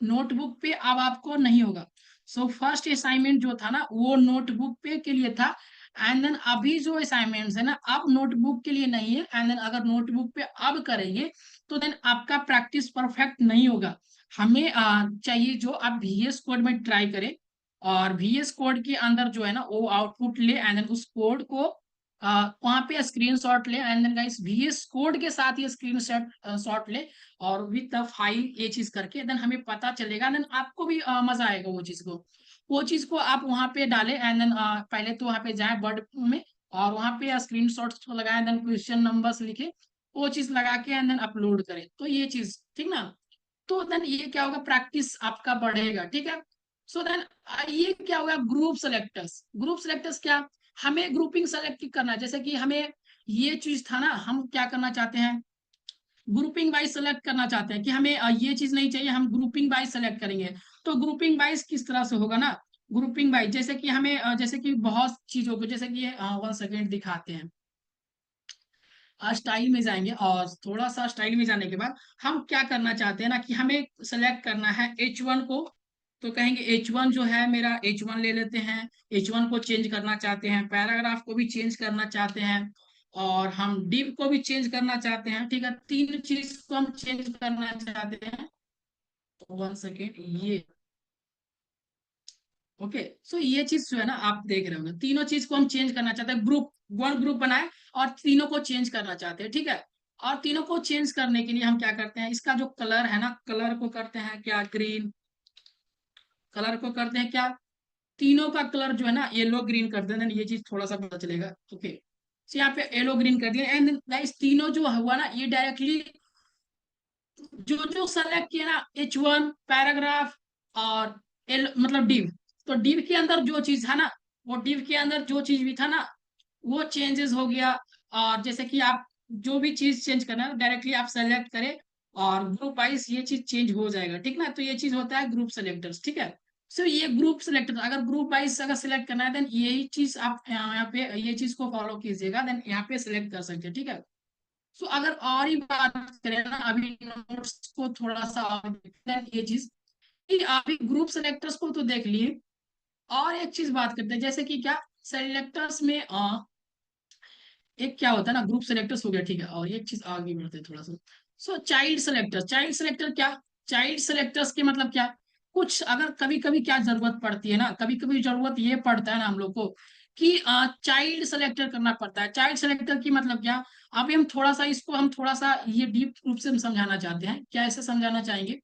नोटबुक पे अब आपको नहीं होगा। सो फर्स्ट असाइनमेंट जो था ना वो नोटबुक पे के लिए था, एंड देन अभी जो असाइनमेंट्स है ना अब नोटबुक के लिए नहीं है, एंड देन अगर नोटबुक पे अब करेंगे तो देन आपका प्रैक्टिस परफेक्ट नहीं होगा। हमें चाहिए जो आप VS कोड में ट्राई करें, और VS कोड के अंदर जो है ना वो आउटपुट ले, एंड देन उस कोड को वहां पे स्क्रीनशॉट ले, and then guys VS code के साथ ये स्क्रीनशॉट शॉट ले, और विद द फाइल ये चीज करके देन हमें पता चलेगा, देन आपको भी मजा आएगा वो चीज को आप वहां पे डालें, एंड देन पहले तो वहां पे जाए वर्ड में, और वहां पे स्क्रीनशॉट्स को लगाए, देन क्वेश्चन नंबर्स लिखे, वो चीज लगा के एंड देन अपलोड करें, तो ये चीज ठीक ना। तो देन ये क्या होगा, प्रैक्टिस आपका बढ़ेगा, ठीक है। सो देन ये क्या होगा, ग्रुप सेलेक्टर्स क्या, हमें ग्रुपिंग सेलेक्ट करना है, जैसे कि हमें ये चीज था ना, हम क्या करना चाहते हैं, ग्रुपिंग वाइज सेलेक्ट करना चाहते हैं कि हमें ये चीज नहीं चाहिए, हम ग्रुपिंग वाइज सेलेक्ट करेंगे। तो ग्रुपिंग वाइज किस तरह से होगा ना, ग्रुपिंग वाइज जैसे कि हमें जैसे कि बहुत चीजों को, जैसे कि 1 सेकेंड दिखाते हैं, स्टाइल में जाएंगे, और थोड़ा सा स्टाइल में जाने के बाद हम क्या करना चाहते हैं ना, कि हमें सेलेक्ट करना है H1 को, तो कहेंगे H1 जो है मेरा, H1 ले लेते हैं, H1 को चेंज करना चाहते हैं, पैराग्राफ को भी चेंज करना चाहते हैं, और हम डिव को भी चेंज करना चाहते हैं, ठीक है, तीन चीज को हम चेंज करना चाहते हैं। तो 1 सेकेंड ये, ओके। सो ये चीज जो है ना, आप देख रहे होंगे, तीनों चीज को हम चेंज करना चाहते हैं, ग्रुप, वन ग्रुप बनाए, और तीनों को चेंज करना चाहते हैं, ठीक है। और तीनों को चेंज करने के लिए हम क्या करते हैं, इसका जो कलर है ना, कलर को करते हैं क्या, ग्रीन, कलर को करते हैं क्या, तीनों का कलर जो है ना येलो ग्रीन कर देते हैं, ये चीज थोड़ा सा पता चलेगा, ओके। तो यहाँ पे येलो ग्रीन कर दिया, एंड गाइस तीनों जो हुआ ना, ये डायरेक्टली जो जो सेलेक्ट किया ना, H1 पैराग्राफ और एल मतलब डिव, तो डिव के अंदर जो चीज है ना, वो डिव के अंदर जो चीज भी था ना, वो चेंजेस हो गया। और जैसे कि आप जो भी चीज चेंज करना है डायरेक्टली आप सेलेक्ट करें, और ग्रुप वाइज ये चीज चेंज हो जाएगा, ठीक ना। तो ये चीज होता है ग्रुप सेलेक्टर्स, ठीक है। सो ये ग्रुप सेलेक्टर, अगर ग्रुप वाइज अगर सिलेक्ट करना है, देन यही चीज आप यहाँ पे ये चीज को फॉलो कीजिएगा, देन यहाँ पे सिलेक्ट कर सकते हैं, ठीक है। सो अगर और ही बात करें ना, अभी नोट्स को थोड़ा सा और देखते हैं, ये चीज कि अभी ग्रुप सेलेक्टर्स को तो देख लिए, और एक चीज बात करते हैं, जैसे कि क्या, सेलेक्टर्स में एक क्या होता है ना, ग्रुप सेलेक्टर्स हो गया, ठीक है, और एक चीज आगे बढ़ते हैं थोड़ा सा। सो चाइल्ड सेलेक्टर क्या, चाइल्ड सेलेक्टर्स के मतलब क्या, कुछ अगर कभी कभी क्या जरूरत पड़ती है ना, कभी कभी जरूरत ये पड़ता है ना हम लोग को, कि चाइल्ड सेलेक्टर करना पड़ता है। चाइल्ड सेलेक्टर की मतलब क्या, अभी हम थोड़ा सा इसको, हम थोड़ा सा ये डीप रूप से हम समझाना चाहते हैं, क्या ऐसे समझाना चाहेंगे,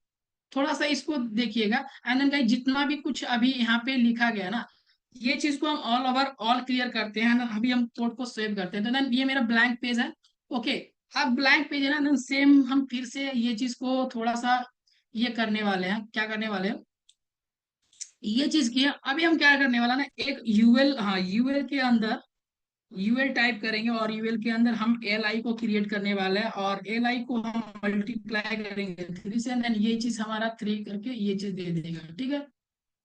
थोड़ा सा इसको देखिएगा, एंड देन गाइस जितना भी कुछ अभी यहाँ पे लिखा गया ना, ये चीज को हम ऑल ओवर ऑल क्लियर करते हैं ना, अभी हम कोड को सेव करते हैं, तो देन ये मेरा ब्लैंक पेज है, ओके। अब ब्लैंक पेज है ना, देन सेम हम फिर से ये चीज को थोड़ा सा ये करने वाले हैं, क्या करने वाले हैं, ये चीज की है। अभी हम क्या करने वाला ना, एक यूएल, हाँ यूएल के अंदर यूएल टाइप करेंगे, और यूएल के अंदर हम एल आई को क्रिएट करने वाले हैं, और एल आई को हम मल्टीप्लाई करेंगे 3 से, देन ये चीज हमारा 3 करके ये चीज दे देगा, ठीक है।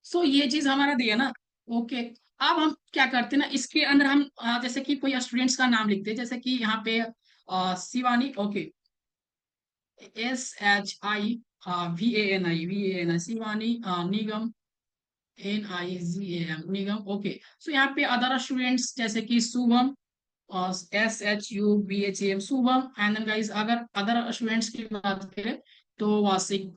सो ये चीज हमारा दिया ना, ओके। अब हम क्या करते हैं ना, इसके अंदर हम जैसे कि कोई स्टूडेंट्स का नाम लिखते हैं, जैसे कि यहाँ पे Shivani, okay, SHI VANI Shivani, Nigam NIGAM Nigam, okay. So यहाँ पे अदर स्टूडेंट्स जैसे कि Shubham, SHUBHAM Shubham, and then guys अगर अदर स्टूडेंट्स की बात करें तो वासिक।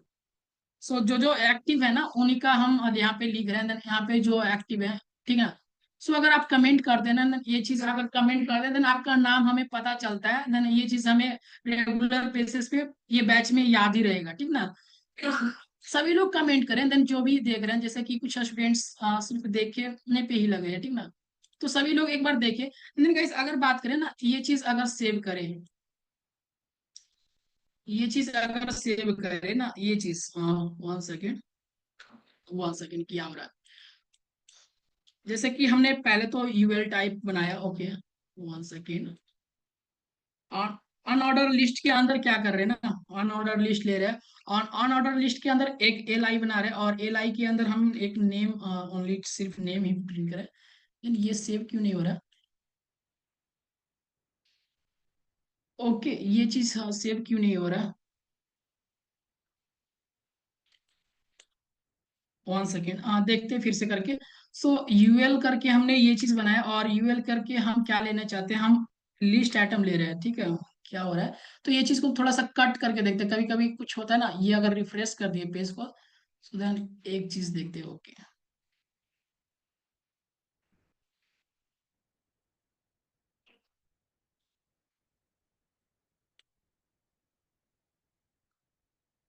सो जो जो एक्टिव है ना उन्हीं का हम अब यहाँ पे लिख रहे हैं, then यहाँ पे जो एक्टिव है, ठीक है। सो अगर आप कमेंट कर देना, then ये चीज अगर कमेंट कर दे, देन आपका नाम हमें पता चलता है, देन ये चीज हमें रेगुलर बेसिस पे ये बैच में याद ही रहेगा, ठीक ना। सभी लोग कमेंट करें, देन जो भी देख रहे हैं, जैसे कि कुछ स्टूडेंट्स सिर्फ देखने पे ही लगे हैं, ठीक ना। तो सभी लोग एक बार देखें, देन गाइस अगर बात करें ना, ये चीज अगर सेव करें, ये चीज अगर सेव करें ना, ये चीज 1 सेकेंड, 1 सेकेंड क्या हो रहा है, जैसे कि हमने पहले तो यूएल टाइप बनाया, ओके। 1 सेकेंड, अनऑर्डर लिस्ट के अंदर क्या कर रहे हैं ना, अनऑर्डर लिस्ट ले रहे हैं, और अनऑर्डर लिस्ट के अंदर एक एल आई बना रहे हैं, और एल आई के अंदर हम एक नेम ओनली सिर्फ नेम ही प्रिंट करें, लेकिन ये सेव क्यों नहीं हो रहा, ओके, ये चीज सेव क्यों नहीं हो रहा, 1 सेकेंड, देखते हैं फिर से करके। सो यूएल करके हमने ये चीज बनाया, और यूएल करके हम क्या लेना चाहते हैं, हम लिस्ट आइटम ले रहे हैं, ठीक है। क्या हो रहा है। तो ये चीज को थोड़ा सा कट करके देखते हैं, कभी कभी कुछ होता है ना, ये अगर रिफ्रेश कर दिए पेज को, सो देन एक चीज देखते हैं। Okay,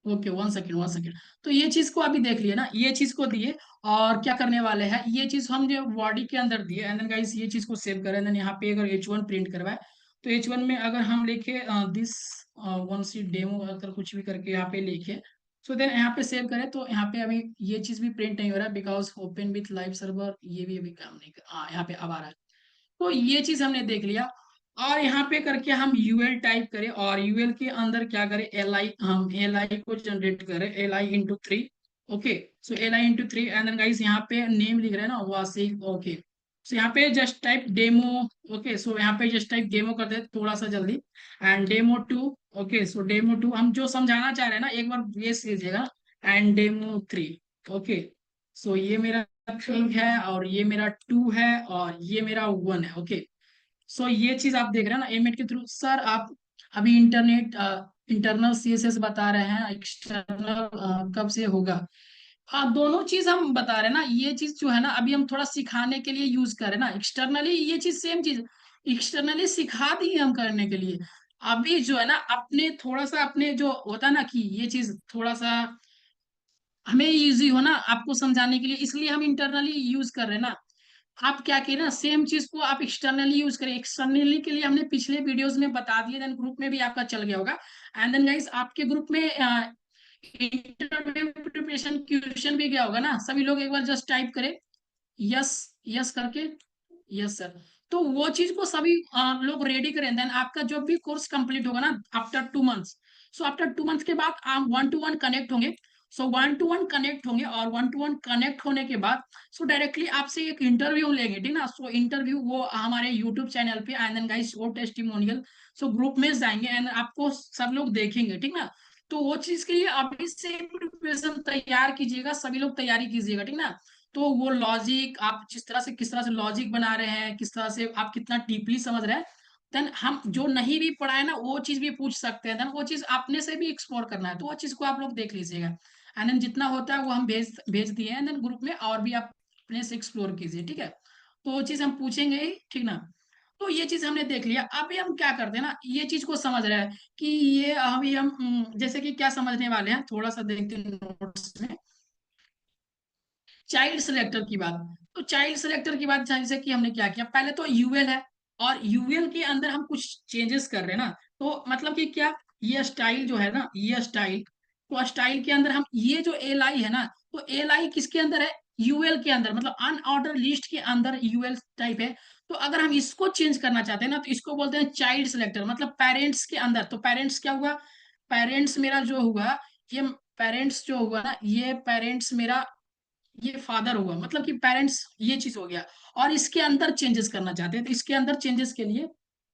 okay, 1 second 1 second. तो ये चीज को अभी देख लिए ना, ये चीज को दिए, और क्या करने वाले हैं, ये चीज हम जो बॉडी के अंदर दिए, एंड देन गाइस ये चीज को सेव करें, देन यहाँ पे अगर H1 प्रिंट करवाए, तो H1 में अगर हम लिखे दिस वन सी डेमो, अगर कुछ भी करके यहाँ पे लिखे, सो देन यहाँ पे सेव करें, तो यहाँ पे अभी ये चीज भी प्रिंट नहीं हो रहा है, because open with live server ये भी अभी काम नहीं कर, यहाँ पे अब आ रहा है। तो ये चीज हमने देख लिया, और यहाँ पे करके हम यूएल टाइप करें, और यूएल के अंदर क्या करें, एल आई, हम एल आई को जनरेट करें, L I into three. Okay, so L I into three, and then guys यहाँ पे नेम लिख रहे हैं ना, वासिक। ओके, सो यहाँ पे just type demo. Okay, so यहाँ पे जस्ट टाइप डेमो कर दे थोड़ा सा जल्दी, and demo two. Okay, so demo two हम जो समझाना चाह रहे हैं ना, एक बार ये लीजिएगा, and demo three. Okay, so ये मेरा थ्री है, और ये मेरा टू है, और ये मेरा वन है। ओके, सो ये चीज आप देख रहे हैं ना एमेट के थ्रू। सर आप अभी इंटरनल सीएसएस बता रहे हैं, एक्सटर्नल कब से होगा? हाँ, दोनों चीज हम बता रहे हैं ना, ये चीज जो है ना अभी हम थोड़ा सिखाने के लिए यूज कर रहे हैं ना, एक्सटर्नली ये चीज सेम चीज एक्सटर्नली सिखा दी है हम करने के लिए। अभी जो है ना अपने थोड़ा सा अपने जो होता है ना कि ये चीज थोड़ा सा हमें इजी हो ना आपको समझाने के लिए, इसलिए हम इंटरनली यूज कर रहे हैं ना। आप क्या करें ना, सेम चीज को आप एक्सटर्नली यूज करें। एक्सटर्नली के लिए हमने पिछले वीडियोस में बता दिए, देन ग्रुप में भी आपका चल गया होगा। एंड देन गाइस आपके ग्रुप में इंटरव्यू प्रिपरेशन क्वेश्चन भी गया होगा ना, सभी लोग एक बार जस्ट टाइप करें, यस, यस करके, यस सर। तो वो चीज को सभी लोग रेडी करें, देन आपका जो भी कोर्स कंप्लीट होगा ना after 2 months, so after 2 months के बाद आप 1 to 1 कनेक्ट होंगे। सो 1 to 1 कनेक्ट होंगे, और 1 to 1 कनेक्ट होने के बाद सो डायरेक्टली आपसे एक इंटरव्यू लेंगे, ठीक ना। सो इंटरव्यू वो हमारे यूट्यूब चैनल पे, एंड देन गाइस वो टेस्टिमोनियल, सो ग्रुप में जाएंगे, एंड आपको सब लोग देखेंगे, ठीक ना। तो वो चीज के लिए अभी से प्रिपरेशन तैयार कीजिएगा, सभी लोग तैयारी कीजिएगा, ठीक ना। तो वो लॉजिक आप जिस तरह से, किस तरह से लॉजिक बना रहे हैं, किस तरह से आप कितना डीपली समझ रहे हैं, देन हम जो नहीं भी पढ़ाए ना वो चीज भी पूछ सकते हैं, देन वो चीज अपने से भी एक्सप्लोर करना है, तो वो चीज को आप लोग देख लीजिएगा, एंड देन जितना होता है वो हम भेज भेज दिए हैं, देन ग्रुप में और भी आप अपने से एक्सप्लोर कीजिए, ठीक है। तो वो चीज हम पूछेंगे ही, ठीक ना। तो ये चीज हमने देख लिया, अभी हम क्या करते हैं ना, ये चीज को समझ रहे हैं कि ये अभी हम जैसे कि क्या समझने वाले हैं, थोड़ा सा देखते हैं नोट्स में। चाइल्ड सिलेक्टर की बात, तो चाइल्ड सिलेक्टर की बात जैसे कि हमने क्या किया, पहले तो यूएल है, और यूएल के अंदर हम कुछ चेंजेस कर रहे हैं ना, तो मतलब कि क्या, ये स्टाइल जो है ना, ये स्टाइल, तो स्टाइल के अंदर हम ये जो एल आई है ना, तो एल आई किसके अंदर है, यूएल के अंदर, मतलब अनऑर्डर लिस्ट के अंदर यूएल टाइप है। तो अगर हम इसको चेंज करना चाहते हैं ना, तो इसको बोलते हैं चाइल्ड सिलेक्टर, मतलब पेरेंट्स के अंदर। तो पेरेंट्स क्या हुआ, पेरेंट्स मेरा जो हुआ, ये पेरेंट्स जो हुआ ना, ये पेरेंट्स मेरा, ये फादर हुआ, मतलब कि पेरेंट्स, ये चीज हो गया। और इसके अंदर चेंजेस करना चाहते हैं, तो इसके अंदर चेंजेस के लिए,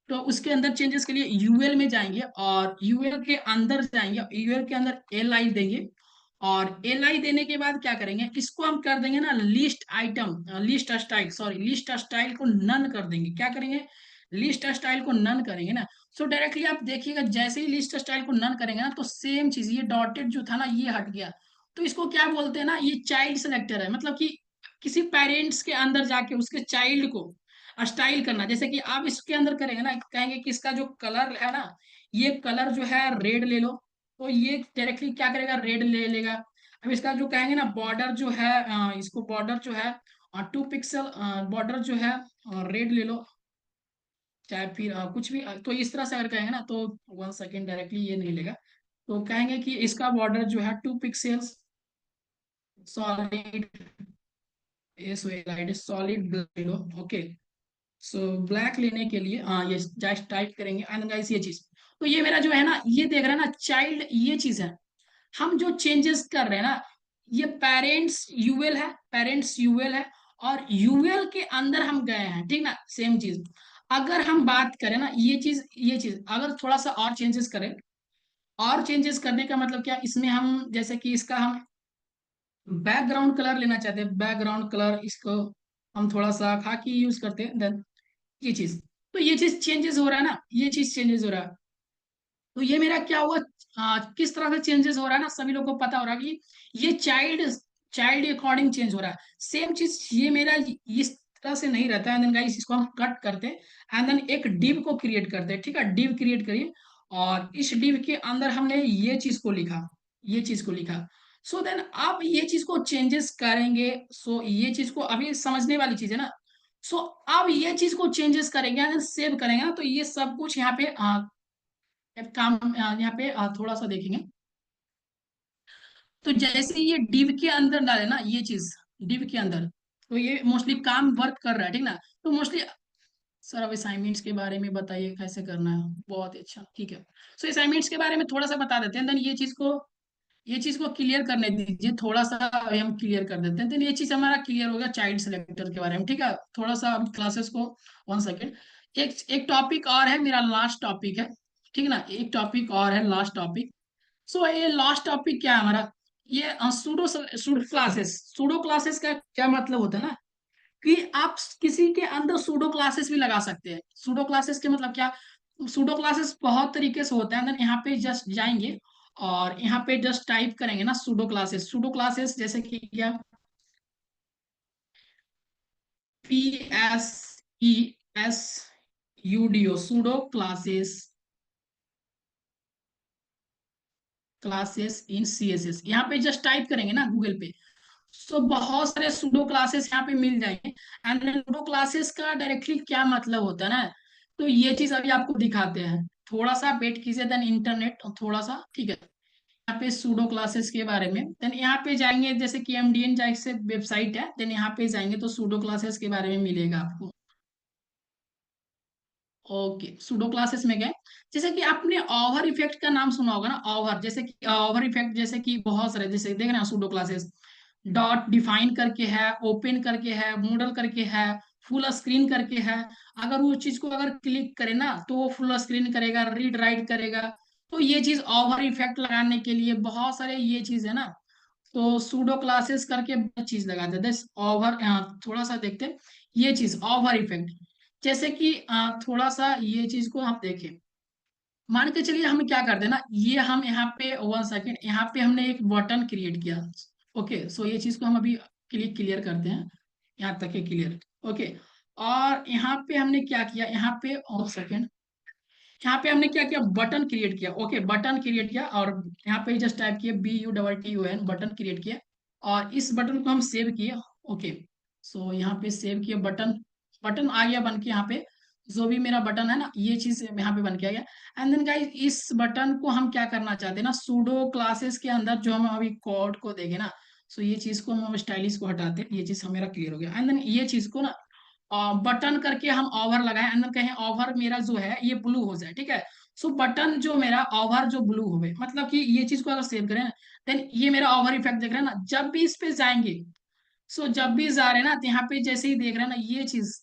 तो उसके अंदर चेंजेस के लिए यूएल में जाएंगे, और यूएल के अंदर जाएंगे, यूएल के अंदर एल आई देंगे, और एल आई देने के बाद क्या करेंगे, इसको हम कर देंगे ना list item, list style, sorry list style को नन कर देंगे। क्या करेंगे, लिस्ट स्टाइल को नन करेंगे ना। सो डायरेक्टली आप देखिएगा, जैसे ही लिस्ट स्टाइल को नन करेंगे ना, तो सेम चीज, ये डॉटेड जो था ना ये हट गया। तो इसको क्या बोलते हैं ना, ये चाइल्ड सेलेक्टर है, मतलब कि किसी पेरेंट्स के अंदर जाके उसके चाइल्ड को स्टाइल करना। जैसे कि आप इसके अंदर करेंगे ना, कहेंगे कि इसका जो कलर है ना, ये कलर जो है रेड ले लो, तो ये डायरेक्टली क्या करेगा, रेड ले लेगा। अब इसका जो कहेंगे ना बॉर्डर जो है, इसको बॉर्डर जो है 2 पिक्सल बॉर्डर जो है रेड ले लो, चाहे फिर कुछ भी, तो इस तरह से अगर कहेंगे ना, तो 1 सेकेंड, डायरेक्टली ये नहीं लेगा। तो कहेंगे कि इसका बॉर्डर जो है 2 पिक्सल्स सॉलिड, सॉलिड ब्लैक लो। ओके, सो ब्लैक लेने के लिए ये जस्ट टाइप करेंगे, एंड गाइस ये चीज, तो ये मेरा जो है ना, ये देख रहे हैं ना चाइल्ड, ये चीज है। हम जो चेंजेस कर रहे हैं ना, ये पेरेंट्स यूएल है, पेरेंट्स यूएल है, और यूएल के अंदर हम गए हैं, ठीक ना, सेम चीज। अगर हम बात करें ना, ये चीज अगर थोड़ा सा और चेंजेस करें, और चेंजेस करने का मतलब क्या, इसमें हम जैसे कि इसका हम बैकग्राउंड कलर लेना चाहते हैं, बैकग्राउंड कलर इसको हम थोड़ा सा खाकी यूज करते हैं, देन ये चीज, तो ये चीज चेंजेस हो रहा है ना, ये चीज चेंजेस हो रहा है। तो ये मेरा क्या हुआ, किस तरह से चेंजेस हो रहा है ना, सभी लोगों को पता हो रहा है कि ये चाइल्ड चाइल्ड अकॉर्डिंग चेंज हो रहा है। सेम चीज ये मेरा इस तरह से नहीं रहता है। देन गाइस इसको हम कट करते हैं एंड देन एक डिव को क्रिएट करते हैं, ठीक है, डिव क्रिएट करिए। और इस डिव के अंदर हमने ये चीज को लिखा, ये चीज को लिखा। सो देन आप ये चीज को चेंजेस करेंगे। सो ये चीज को अभी समझने वाली चीज है ना। सो अब ये चीज को चेंजेस करेंगे एंड सेव करेंगे ना, तो ये सब कुछ यहाँ पे एक काम यहाँ पे थोड़ा सा देखेंगे। तो जैसे ये डिव के अंदर डाले ना ये चीज, डिव के अंदर, तो ये मोस्टली काम वर्क कर रहा है, ठीक ना। तो मोस्टली सर अब असाइनमेंट्स के बारे में बताइए कैसे करना है। बहुत ही अच्छा, ठीक है। सो असाइनमेंट्स के बारे में थोड़ा सा बता देते हैं, देन ये चीज को क्लियर करने दीजिए थोड़ा सा, अभी हम क्लियर कर देते हैं। देन ये चीज हमारा क्लियर होगा चाइल्ड सेलेक्टर के बारे में, ठीक है। थोड़ा सा अब क्लासेस को, 1 सेकेंड, एक एक टॉपिक और है मेरा, लास्ट टॉपिक है, ठीक है ना, एक टॉपिक और है लास्ट टॉपिक। सो ये लास्ट टॉपिक क्या है हमारा, ये pseudo pseudo classes. Pseudo classes का क्या मतलब होता है ना, कि आप किसी के अंदर सूडो क्लासेस भी लगा सकते हैं। सूडो क्लासेस के मतलब क्या, सूडो क्लासेस बहुत तरीके से होता है। देन यहाँ पे जस्ट जाएंगे और यहाँ पे जस्ट टाइप करेंगे ना सूडो क्लासेस। सूडो क्लासेस जैसे कि क्या, PSESUDO, pseudo classes, classes in CSS, यहाँ पे जस्ट टाइप करेंगे ना गूगल पे। सो बहुत सारे सूडो क्लासेस यहाँ पे मिल जाएंगे। एंड सूडो क्लासेस का डायरेक्टली क्या मतलब होता है ना, तो ये चीज अभी आपको दिखाते हैं। थोड़ा सा वेट कीजिए, देन इंटरनेट थोड़ा सा, ठीक है। यहाँ पे सूडो क्लासेस के बारे में, देन यहाँ पे जाएंगे जैसे कि MDN जैसे वेबसाइट है, देन यहाँ पे जाएंगे तो सूडो क्लासेस के बारे में मिलेगा आपको। ओके, सूडो क्लासेस में गए। जैसे कि आपने ओवर इफेक्ट का नाम सुना होगा ना, ओवर, जैसे कि ओवर इफेक्ट, जैसे कि बहुत सारे, जैसे देख रहे हैं सूडो क्लासेस, डॉट डिफाइन करके है, ओपन करके है, मॉडल करके है, फुल स्क्रीन करके है। अगर वो चीज को अगर क्लिक करे ना तो वो फुल स्क्रीन करेगा, रीड राइट करेगा। तो ये चीज ओवर इफेक्ट लगाने के लिए बहुत सारे ये चीज है ना। तो सूडो क्लासेस करके चीज लगाते हैं ओवर। थोड़ा सा देखते हैं ये चीज ओवर इफेक्ट। जैसे कि थोड़ा सा ये चीज को आप देखें, मान के चलिए हम क्या करते हैं ना, ये हम यहाँ पे 1 सेकेंड, यहाँ पे हमने एक बटन क्रिएट किया। ओके, सो ये चीज को हम अभी क्लियर करते हैं, यहाँ तक है क्लियर। ओके, और यहाँ पे हमने क्या किया, यहाँ पे 1 सेकेंड, यहाँ पे हमने क्या किया, बटन क्रिएट किया। ओके, बटन क्रिएट किया और यहाँ पे जस्ट टाइप किया BUTTON, बटन क्रिएट किया। और इस बटन को हम सेव किए। ओके, सो यहाँ पे सेव किया बटन, बटन आ गया बन के यहाँ पे। जो भी मेरा बटन है ना ये चीज यहाँ पे बन के आ गया। एंड देन गाइस इस बटन को हम क्या करना चाहते हैं ना, सूडो क्लासेस के अंदर जो हम अभी कोड को देंगे ना, सो ये चीज को हम स्टाइलिश को हटाते हैं, ये चीज मेरा क्लियर हो गया। एंड देन ये चीज को ना बटन करके हम ओवर लगाए, अंदर कहें ओवर मेरा जो है ये ब्लू हो जाए, ठीक है। सो बटन जो मेरा ओवर जो ब्लू हो गए, मतलब कि ये चीज को अगर सेव करें देन ये मेरा ओवर इफेक्ट देख रहे हैं ना, जब भी इस पे जाएंगे, सो जब भी जा रहे हैं ना तो यहाँ पे जैसे ही देख रहे हैं ना ये चीज,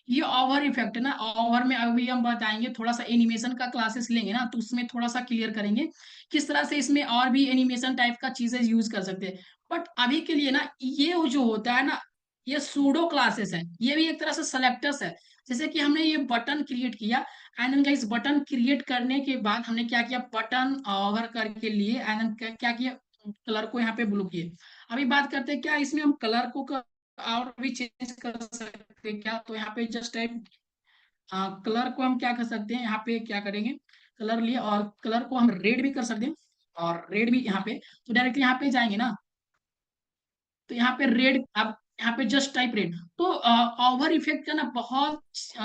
ये ओवर इफेक्ट है ना। ओवर में अभी हम बताएंगे, थोड़ा सा एनिमेशन का क्लासेस लेंगे ना तो उसमें थोड़ा सा क्लियर करेंगे किस तरह से इसमें और भी एनिमेशन टाइप का चीजें यूज कर सकते हैं। बट अभी के लिए ना ये जो होता है ना, ये सूडो क्लासेस है, ये भी एक तरह से सेलेक्टर्स है। जैसे कि हमने ये बटन क्रिएट किया एंड देन इस बटन क्रिएट करने के बाद हमने क्या किया, बटन ओवर करके लिए एंड देन क्या किया, कलर को यहाँ पे ब्लू किए। अभी बात करते हैं क्या इसमें हम कलर को और भी चेंज कर सकते हैं क्या, तो यहाँ पे जस्ट टाइप कलर को हम क्या कर सकते हैं, यहाँ पे क्या करेंगे, कलर लिए और कलर को हम रेड भी कर सकते हैं। और रेड भी यहाँ पे, तो डायरेक्टली यहाँ पे जाएंगे ना, तो यहाँ पे रेड, अब यहाँ पे जस्ट टाइप रेड। तो ओवर इफेक्ट का ना बहुत